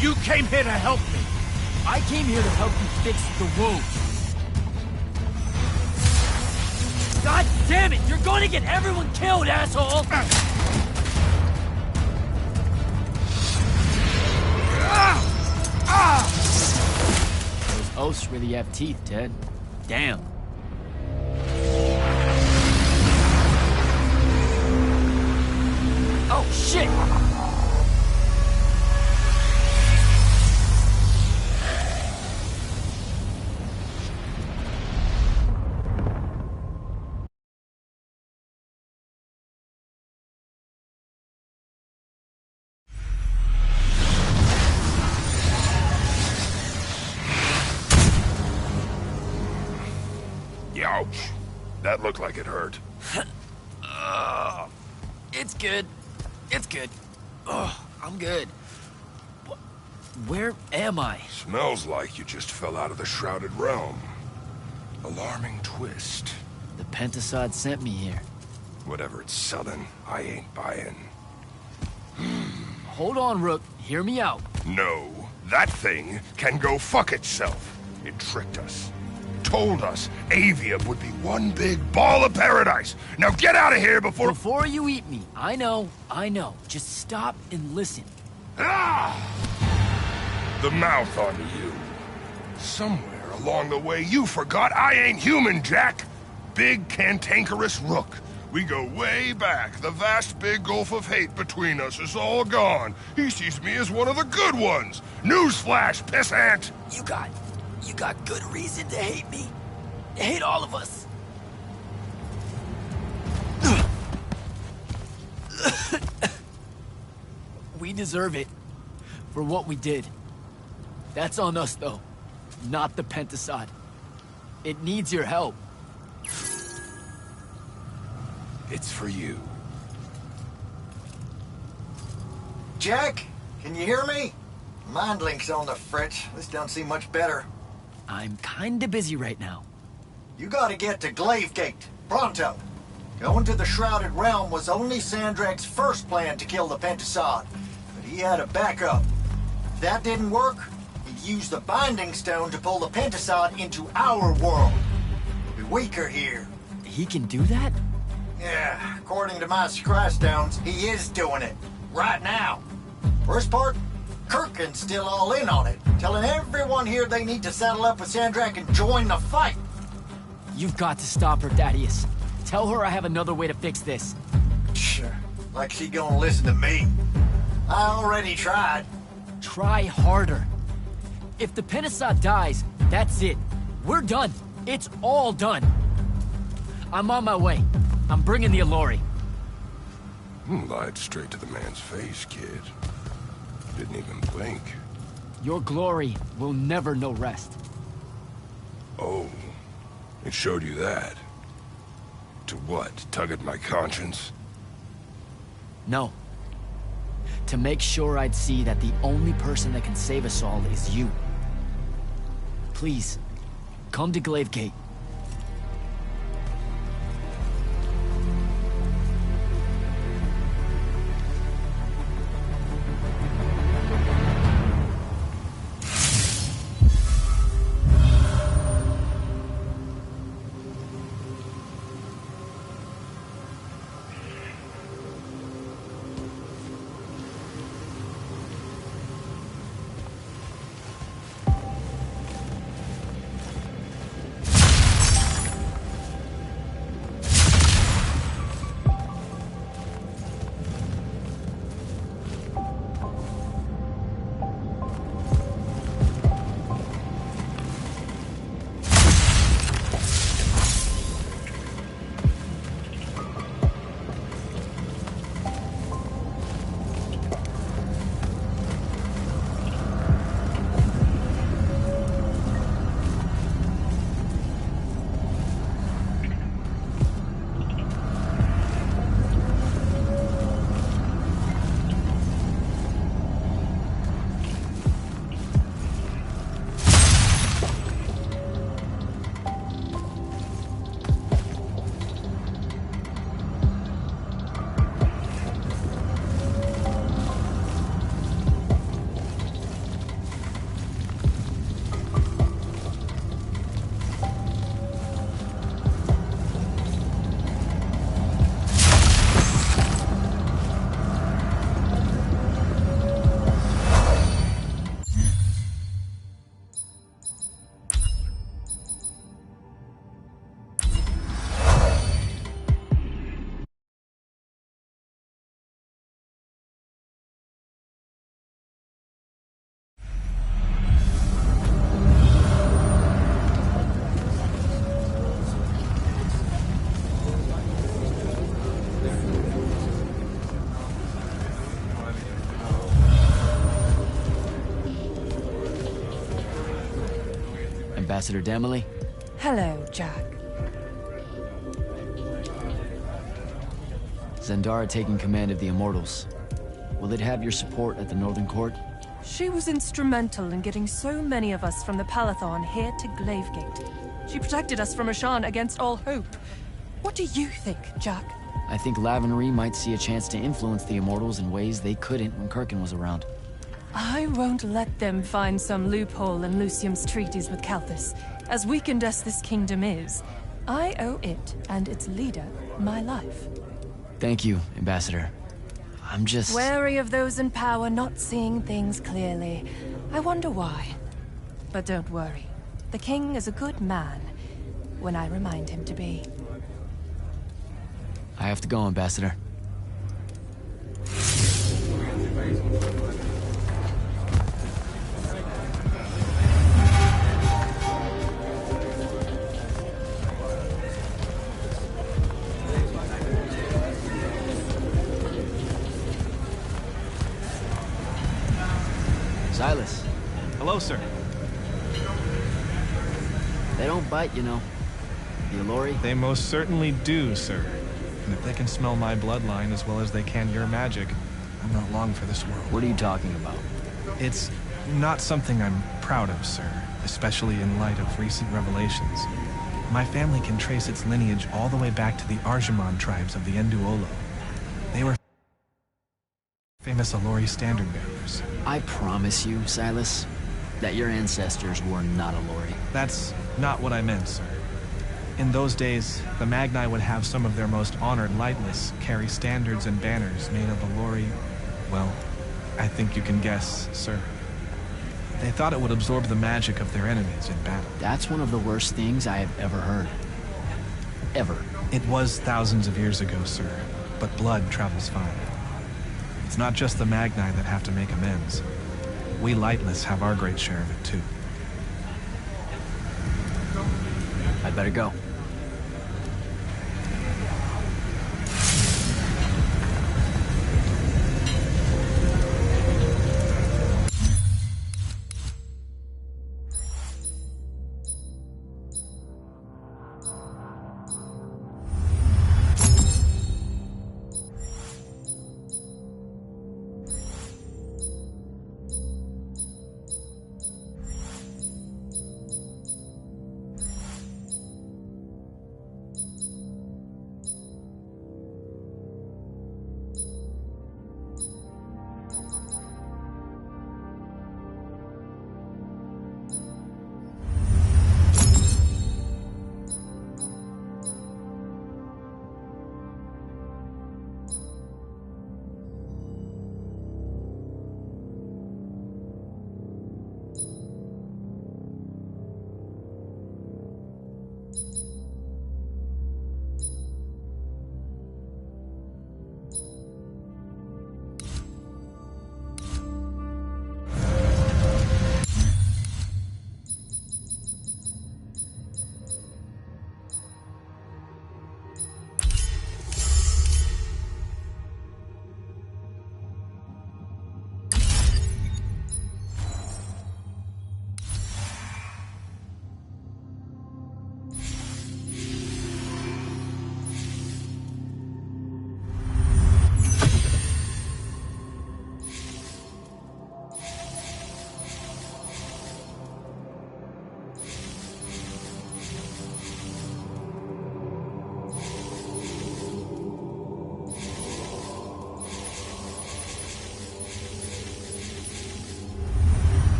You came here to help me. I came here to help you fix the wound. God damn it! You're going to get everyone killed, asshole! Those oaths really have teeth, Ted. Damn. Oh, shit! Ouch. That looked like it hurt. It's good. It's good. I'm good. Where am I? Smells like you just fell out of the Shrouded Realm. Alarming twist. The Pentasod sent me here. Whatever it's selling, I ain't buying. Hold on, Rook. Hear me out. No. That thing can go fuck itself. It tricked us. told us Aveum would be one big ball of paradise. Now get out of here before... Before you eat me. I know. Just stop and listen. Ah! The mouth on you. Somewhere along the way you forgot I ain't human, Jack. Big cantankerous rook. We go way back. The vast big gulf of hate between us is all gone. He sees me as one of the good ones. Newsflash, pissant! You got good reason to hate me. Hate all of us. We deserve it for what we did. That's on us, though, not the Pentasod. It needs your help. It's for you. Jack, can you hear me? Mind link's on the fritz. This don't seem much better. I'm kinda busy right now. You gotta get to Glavegate, pronto. Going to the Shrouded Realm was only Sandrak's first plan to kill the Pentasod, but he had a backup. If that didn't work, he'd use the Binding Stone to pull the Pentasod into our world. We'll be weaker here. He can do that? Yeah, according to my scry stones, he is doing it. Right now. Worst part? Kirkin's still all in on it, telling everyone here they need to saddle up with Sandrak and join the fight. You've got to stop her, Thaddeus. Tell her I have another way to fix this. Sure. Like she gonna listen to me. I already tried. Try harder. If the Pentasod dies, that's it. We're done. It's all done. I'm on my way. I'm bringing the Allori. Lied straight to the man's face, kid. Didn't even blink. Your glory will never know rest. Oh, it showed you that. To what? Tug at my conscience? No. To make sure I'd see that the only person that can save us all is you. Please, come to Glavegate. Ambassador Damley? Hello, Jack. Zendara taking command of the Immortals. Will it have your support at the Northern Court? She was instrumental in getting so many of us from the Palathon here to Glavegate. She protected us from Ashan against all hope. What do you think, Jack? I think Lavenry might see a chance to influence the Immortals in ways they couldn't when Kirkin was around. I won't let them find some loophole in Lucium's treaties with Kalthus. As weakened as this kingdom is, I owe it and its leader my life. Thank you, Ambassador. I'm just... Wary of those in power not seeing things clearly. I wonder why. But don't worry. The king is a good man, when I remind him to be. I have to go, Ambassador. Silas. Hello, sir. They don't bite, you know. The Allori. They most certainly do, sir. And if they can smell my bloodline as well as they can your magic, I'm not long for this world. What are you talking about? It's not something I'm proud of, sir, especially in light of recent revelations. My family can trace its lineage all the way back to the Arjamon tribes of the Enduolo. They were famous Allori standard bearers. I promise you, Silas, that your ancestors were not Allori. That's not what I meant, sir. In those days, the Magni would have some of their most honored lightless carry standards and banners made of Allori. Well, I think you can guess, sir. They thought it would absorb the magic of their enemies in battle. That's one of the worst things I have ever heard. Ever. It was thousands of years ago, sir, but blood travels fine. It's not just the Magni that have to make amends. We lightless have our great share of it, too. I'd better go.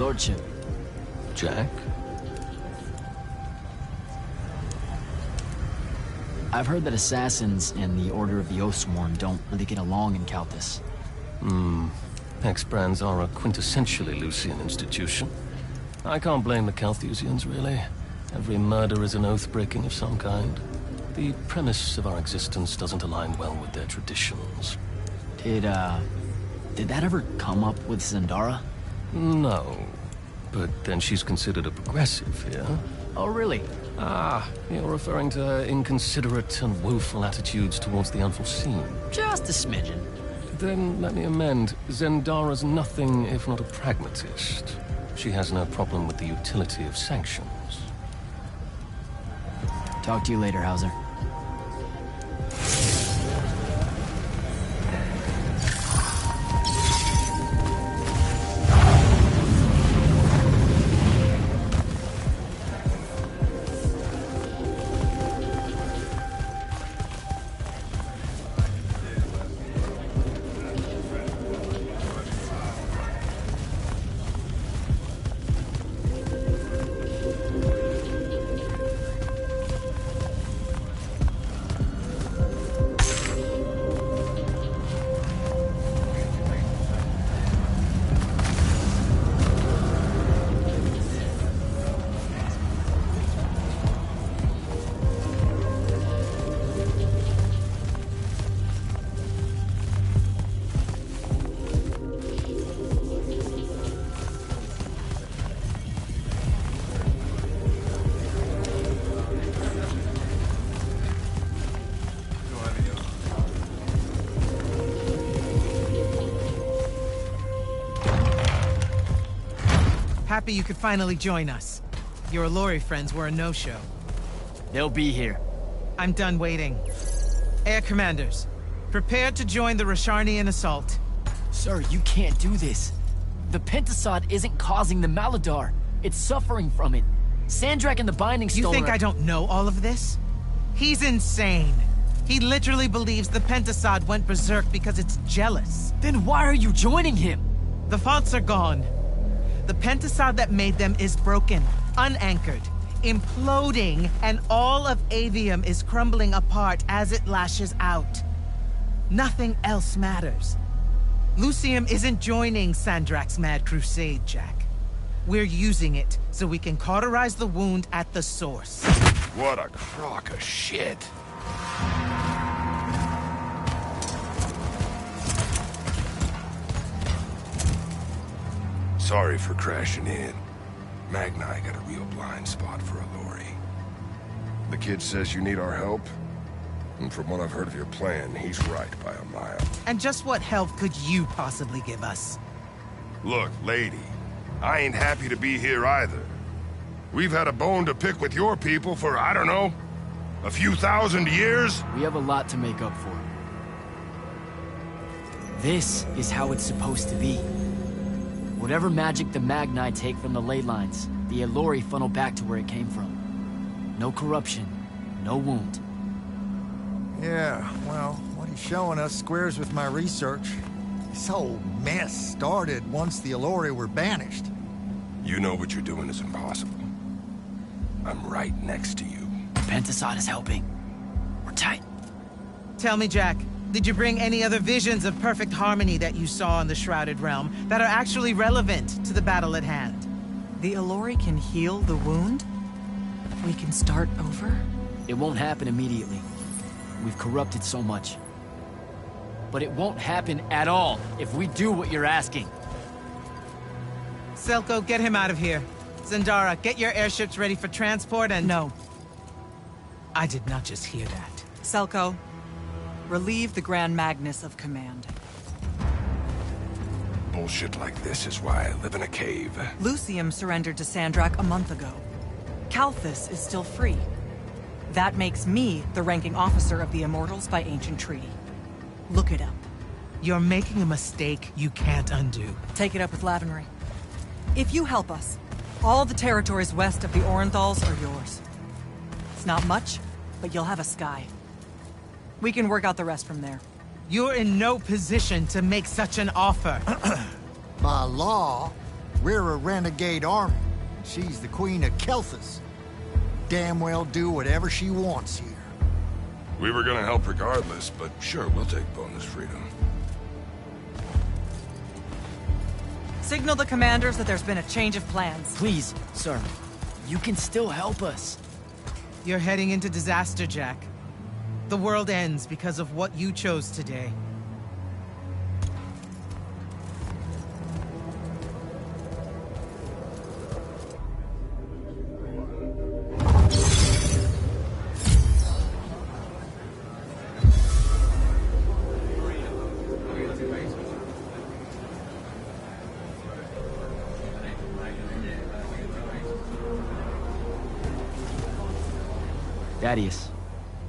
lordship. Jack? I've heard that assassins and the Order of the Oathsworn don't really get along in Calthus. Ex-brands are a quintessentially Lucian institution. I can't blame the Calthusians, really. Every murder is an oath-breaking of some kind. The premise of our existence doesn't align well with their traditions. Did that ever come up with Zendara? No. But then she's considered a progressive here. Oh, really? Ah, you're referring to her inconsiderate and woeful attitudes towards the unforeseen. Just a smidgen. Then let me amend. Zendara's nothing if not a pragmatist. She has no problem with the utility of sanctions. Talk to you later, Hauser. Happy you could finally join us. Your Allori friends were a no-show. They'll be here. I'm done waiting. Air Commanders, prepare to join the Rasharnian assault. Sir, you can't do this. The Pentasod isn't causing the Maladar. It's suffering from it. Sandrak and the Binding Stone You think I don't know all of this? He's insane. He literally believes the Pentasod went berserk because it's jealous. Then why are you joining him? The faults are gone. The Pentasod that made them is broken, unanchored, imploding, and all of Aveum is crumbling apart as it lashes out. Nothing else matters. Lucium isn't joining Sandrak's mad crusade, Jack. We're using it so we can cauterize the wound at the source. What a crock of shit. Sorry for crashing in. Magni got a real blind spot for Allori. The kid says you need our help, and from what I've heard of your plan, he's right by a mile. And just what help could you possibly give us? Look, lady, I ain't happy to be here either. We've had a bone to pick with your people for, I don't know, a few thousand years? We have a lot to make up for. This is how it's supposed to be. Whatever magic the Magni take from the ley lines, the Allori funnel back to where it came from. No corruption, no wound. Yeah, well, what he's showing us squares with my research. This whole mess started once the Allori were banished. You know what you're doing is impossible. I'm right next to you. Pentasod is helping. We're tight. Tell me, Jack, did you bring any other visions of perfect harmony that you saw in the Shrouded Realm that are actually relevant to the battle at hand? The Allori can heal the wound? We can start over? It won't happen immediately. We've corrupted so much. But it won't happen at all if we do what you're asking. Selko, get him out of here. Zendara, get your airships ready for transport and... No. I did not just hear that. Selko, relieve the Grand Magnus of command. Bullshit like this is why I live in a cave. Lucium surrendered to Sandrak a month ago. Calthus is still free. That makes me the ranking officer of the Immortals by ancient treaty. Look it up. You're making a mistake you can't undo. Take it up with Lavenry. If you help us, all the territories west of the Orenthals are yours. It's not much, but you'll have a sky. We can work out the rest from there. You're in no position to make such an offer. By law, We're a renegade army, and she's the queen of Kelthus. Damn well do whatever she wants here. We were gonna help regardless, but sure, we'll take bonus freedom. Signal the commanders that there's been a change of plans. Please, sir. You can still help us. You're heading into disaster, Jack. The world ends because of what you chose today. Thaddeus,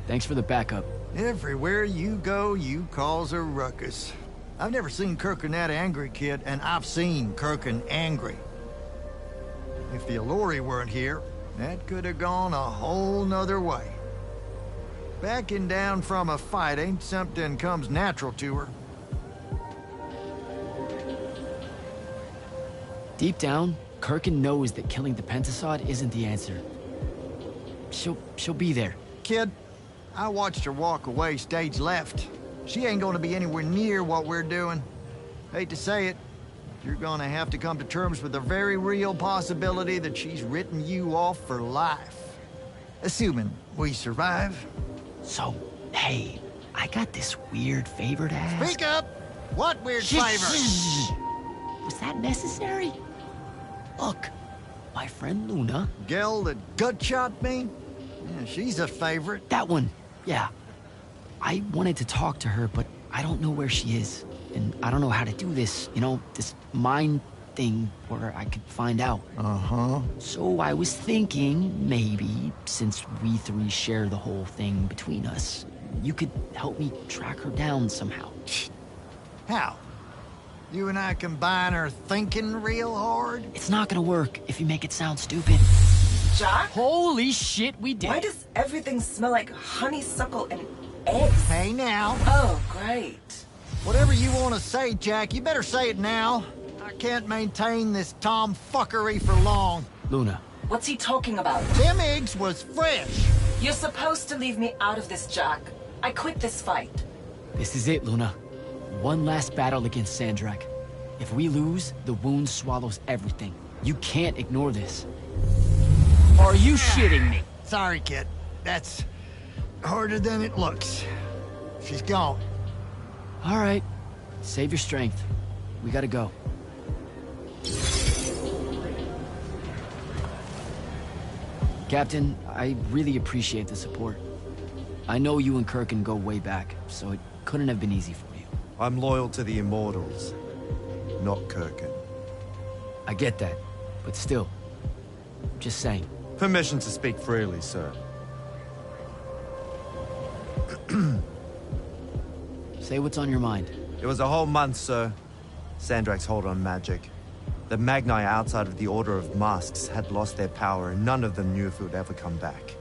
thanks for the backup. Everywhere you go, you cause a ruckus. I've never seen Kirkin that angry, kid, and I've seen Kirkin angry. If the Allori weren't here, that could have gone a whole nother way. Backing down from a fight ain't something comes natural to her. Deep down, Kirkin knows that killing the Pentasod isn't the answer. She'll be there. Kid, I watched her walk away stage left. She ain't gonna be anywhere near what we're doing. Hate to say it, you're gonna have to come to terms with the very real possibility that she's written you off for life. Assuming we survive. So, hey, I got this weird favor to ask. Speak up! What weird favor? Was that necessary? Look, my friend Luna... Gel that gut-shot me? Yeah, she's a favorite. That one, yeah. I wanted to talk to her, but I don't know where she is. And I don't know how to do this, you know, this mind thing where I could find out. Uh-huh. So I was thinking, maybe, since we three share the whole thing between us, you could help me track her down somehow. How? You and I combine our thinking real hard? It's not gonna work if you make it sound stupid. Jack? Holy shit, we did. Why does everything smell like honeysuckle and eggs? Hey, now. Oh, great. Whatever you want to say, Jack, you better say it now. I can't maintain this tomfuckery for long. Luna. What's he talking about? Them eggs was fresh. You're supposed to leave me out of this, Jack. I quit this fight. This is it, Luna. One last battle against Sandrak. If we lose, the wound swallows everything. You can't ignore this. Are you shitting me? Sorry, kid. That's harder than it looks. She's gone. All right. Save your strength. We gotta go. Captain, I really appreciate the support. I know you and Kirkin go way back, so it couldn't have been easy for you. I'm loyal to the Immortals, not Kirkin. I get that, but still, just saying. Permission to speak freely, sir. Say what's on your mind. It was a whole month, sir. Sandrak's hold on magic. The Magni outside of the Order of Masks had lost their power, and none of them knew if it would ever come back.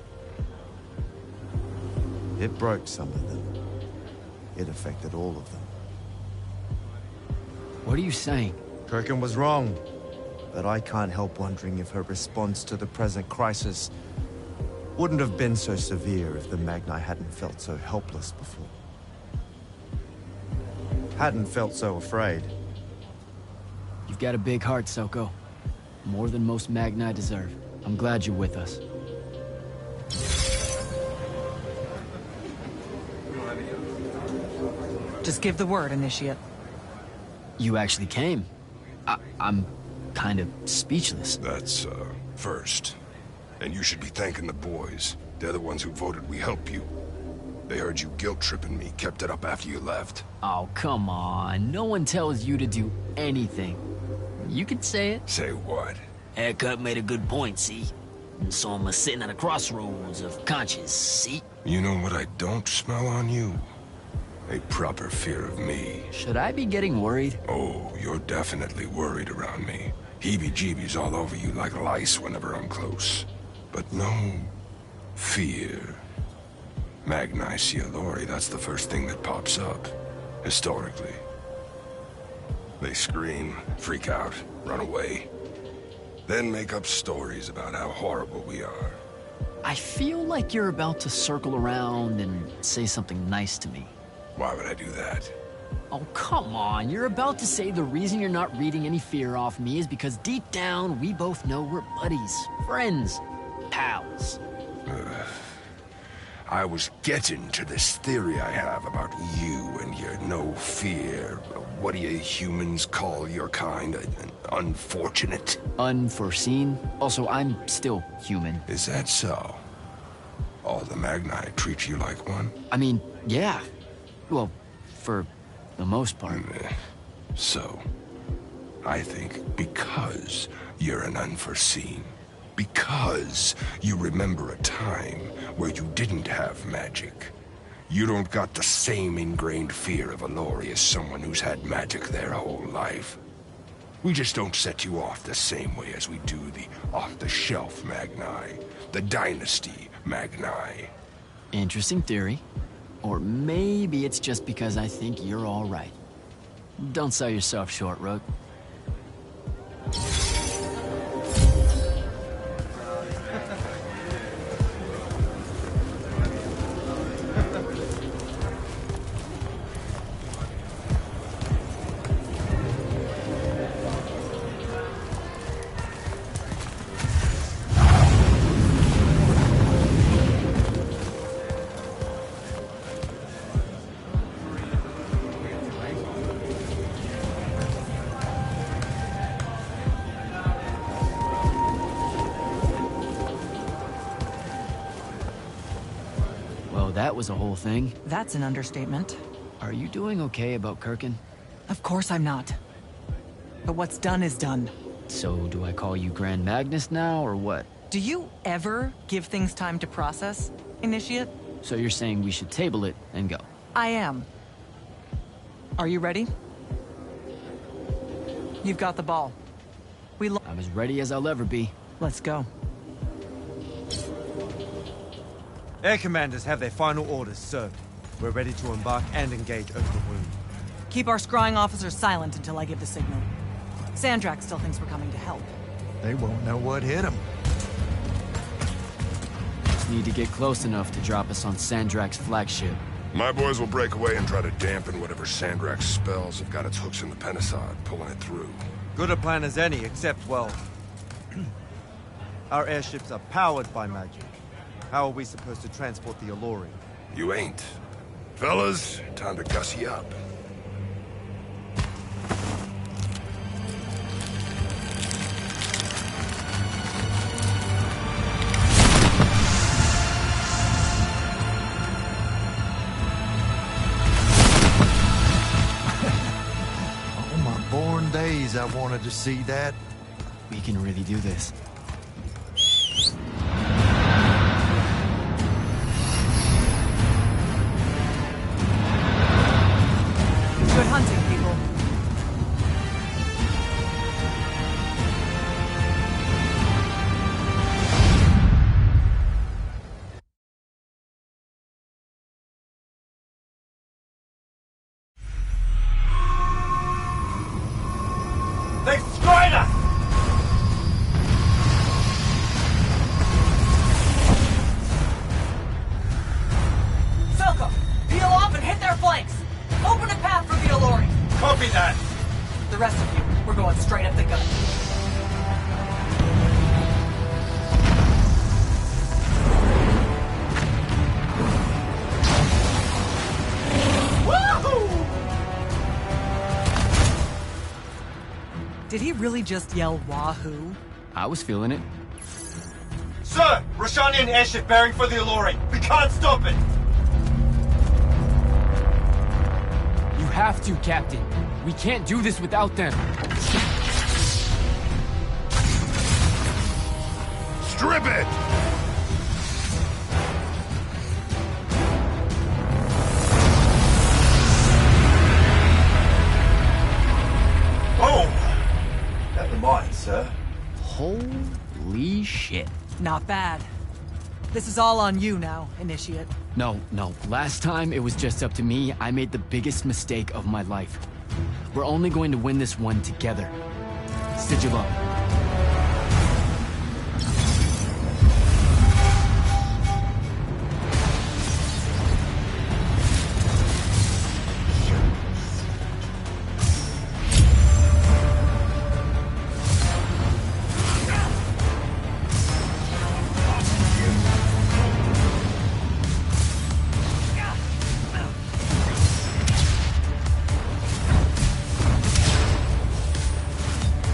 It broke some of them. It affected all of them. What are you saying? Kirkin was wrong, but I can't help wondering if her response to the present crisis wouldn't have been so severe if the Magni hadn't felt so helpless before. Hadn't felt so afraid. You've got a big heart, Soko. More than most Magni deserve. I'm glad you're with us. Just give the word, Initiate. You actually came. I'm kind of speechless. That's, first. And you should be thanking the boys. They're the ones who voted we help you. They heard you guilt-tripping me, kept it up after you left. Oh, come on. No one tells you to do anything. You could say it. Say what? Haircut made a good point, see? And so I'm sitting at a crossroads of conscience, see? You know what I don't smell on you? A proper fear of me. Should I be getting worried? Oh, you're definitely worried around me. Heebie-jeebies all over you like lice whenever I'm close. But no fear. Magni see Allori, that's the first thing that pops up, historically. They scream, freak out, run away. Then make up stories about how horrible we are. I feel like you're about to circle around and say something nice to me. Why would I do that? Oh, come on. You're about to say the reason you're not reading any fear off me is because deep down, we both know we're buddies, friends, pals. I was getting to this theory I have about you and your no fear. What do you humans call your kind? Unfortunate? Unforeseen? Also, I'm still human. Is that so? All the Magni treat you like one? I mean, yeah. Well, for the most part. So, I think because you're an unforeseen, because you remember a time where you didn't have magic, you don't got the same ingrained fear of Allori as someone who's had magic their whole life. We just don't set you off the same way as we do the off-the-shelf Magni, the Dynasty Magni. Interesting theory. Or maybe it's just because I think you're all right. Don't sell yourself short, Rook. That was a whole thing. That's an understatement. Are you doing okay about Kirkin? Of course I'm not. But what's done is done. So do I call you Grand Magnus now, or what? Do you ever give things time to process, Initiate? So you're saying we should table it and go? I am. Are you ready? You've got the ball. I'm as ready as I'll ever be. Let's go. Air commanders have their final orders served. We're ready to embark and engage over the wound. Keep our scrying officers silent until I give the signal. Sandrak still thinks we're coming to help. They won't know what hit them. Just need to get close enough to drop us on Sandrak's flagship. My boys will break away and try to dampen whatever Sandrak's spells have got its hooks in the Penasod, pulling it through. Good a plan as any, except, well... our airships are powered by magic. How are we supposed to transport the Allori? You ain't. Fellas, time to gussy up. All my born days I wanted to see that. We can really do this. Good hunting, people. They've destroyed us! Selko, peel off and hit their flanks! Open a path for the Allori! Copy that! The rest of you, we're going straight up the gun. Woohoo! Did he really just yell wahoo? I was feeling it. Sir! Roshanian airship bearing for the Allori! We can't stop it! You have to, Captain. We can't do this without them. Strip it! Oh! Never mind, sir. Holy shit. Not bad. This is all on you now, Initiate. No. Last time it was just up to me. I made the biggest mistake of my life. We're only going to win this one together. Sigil up.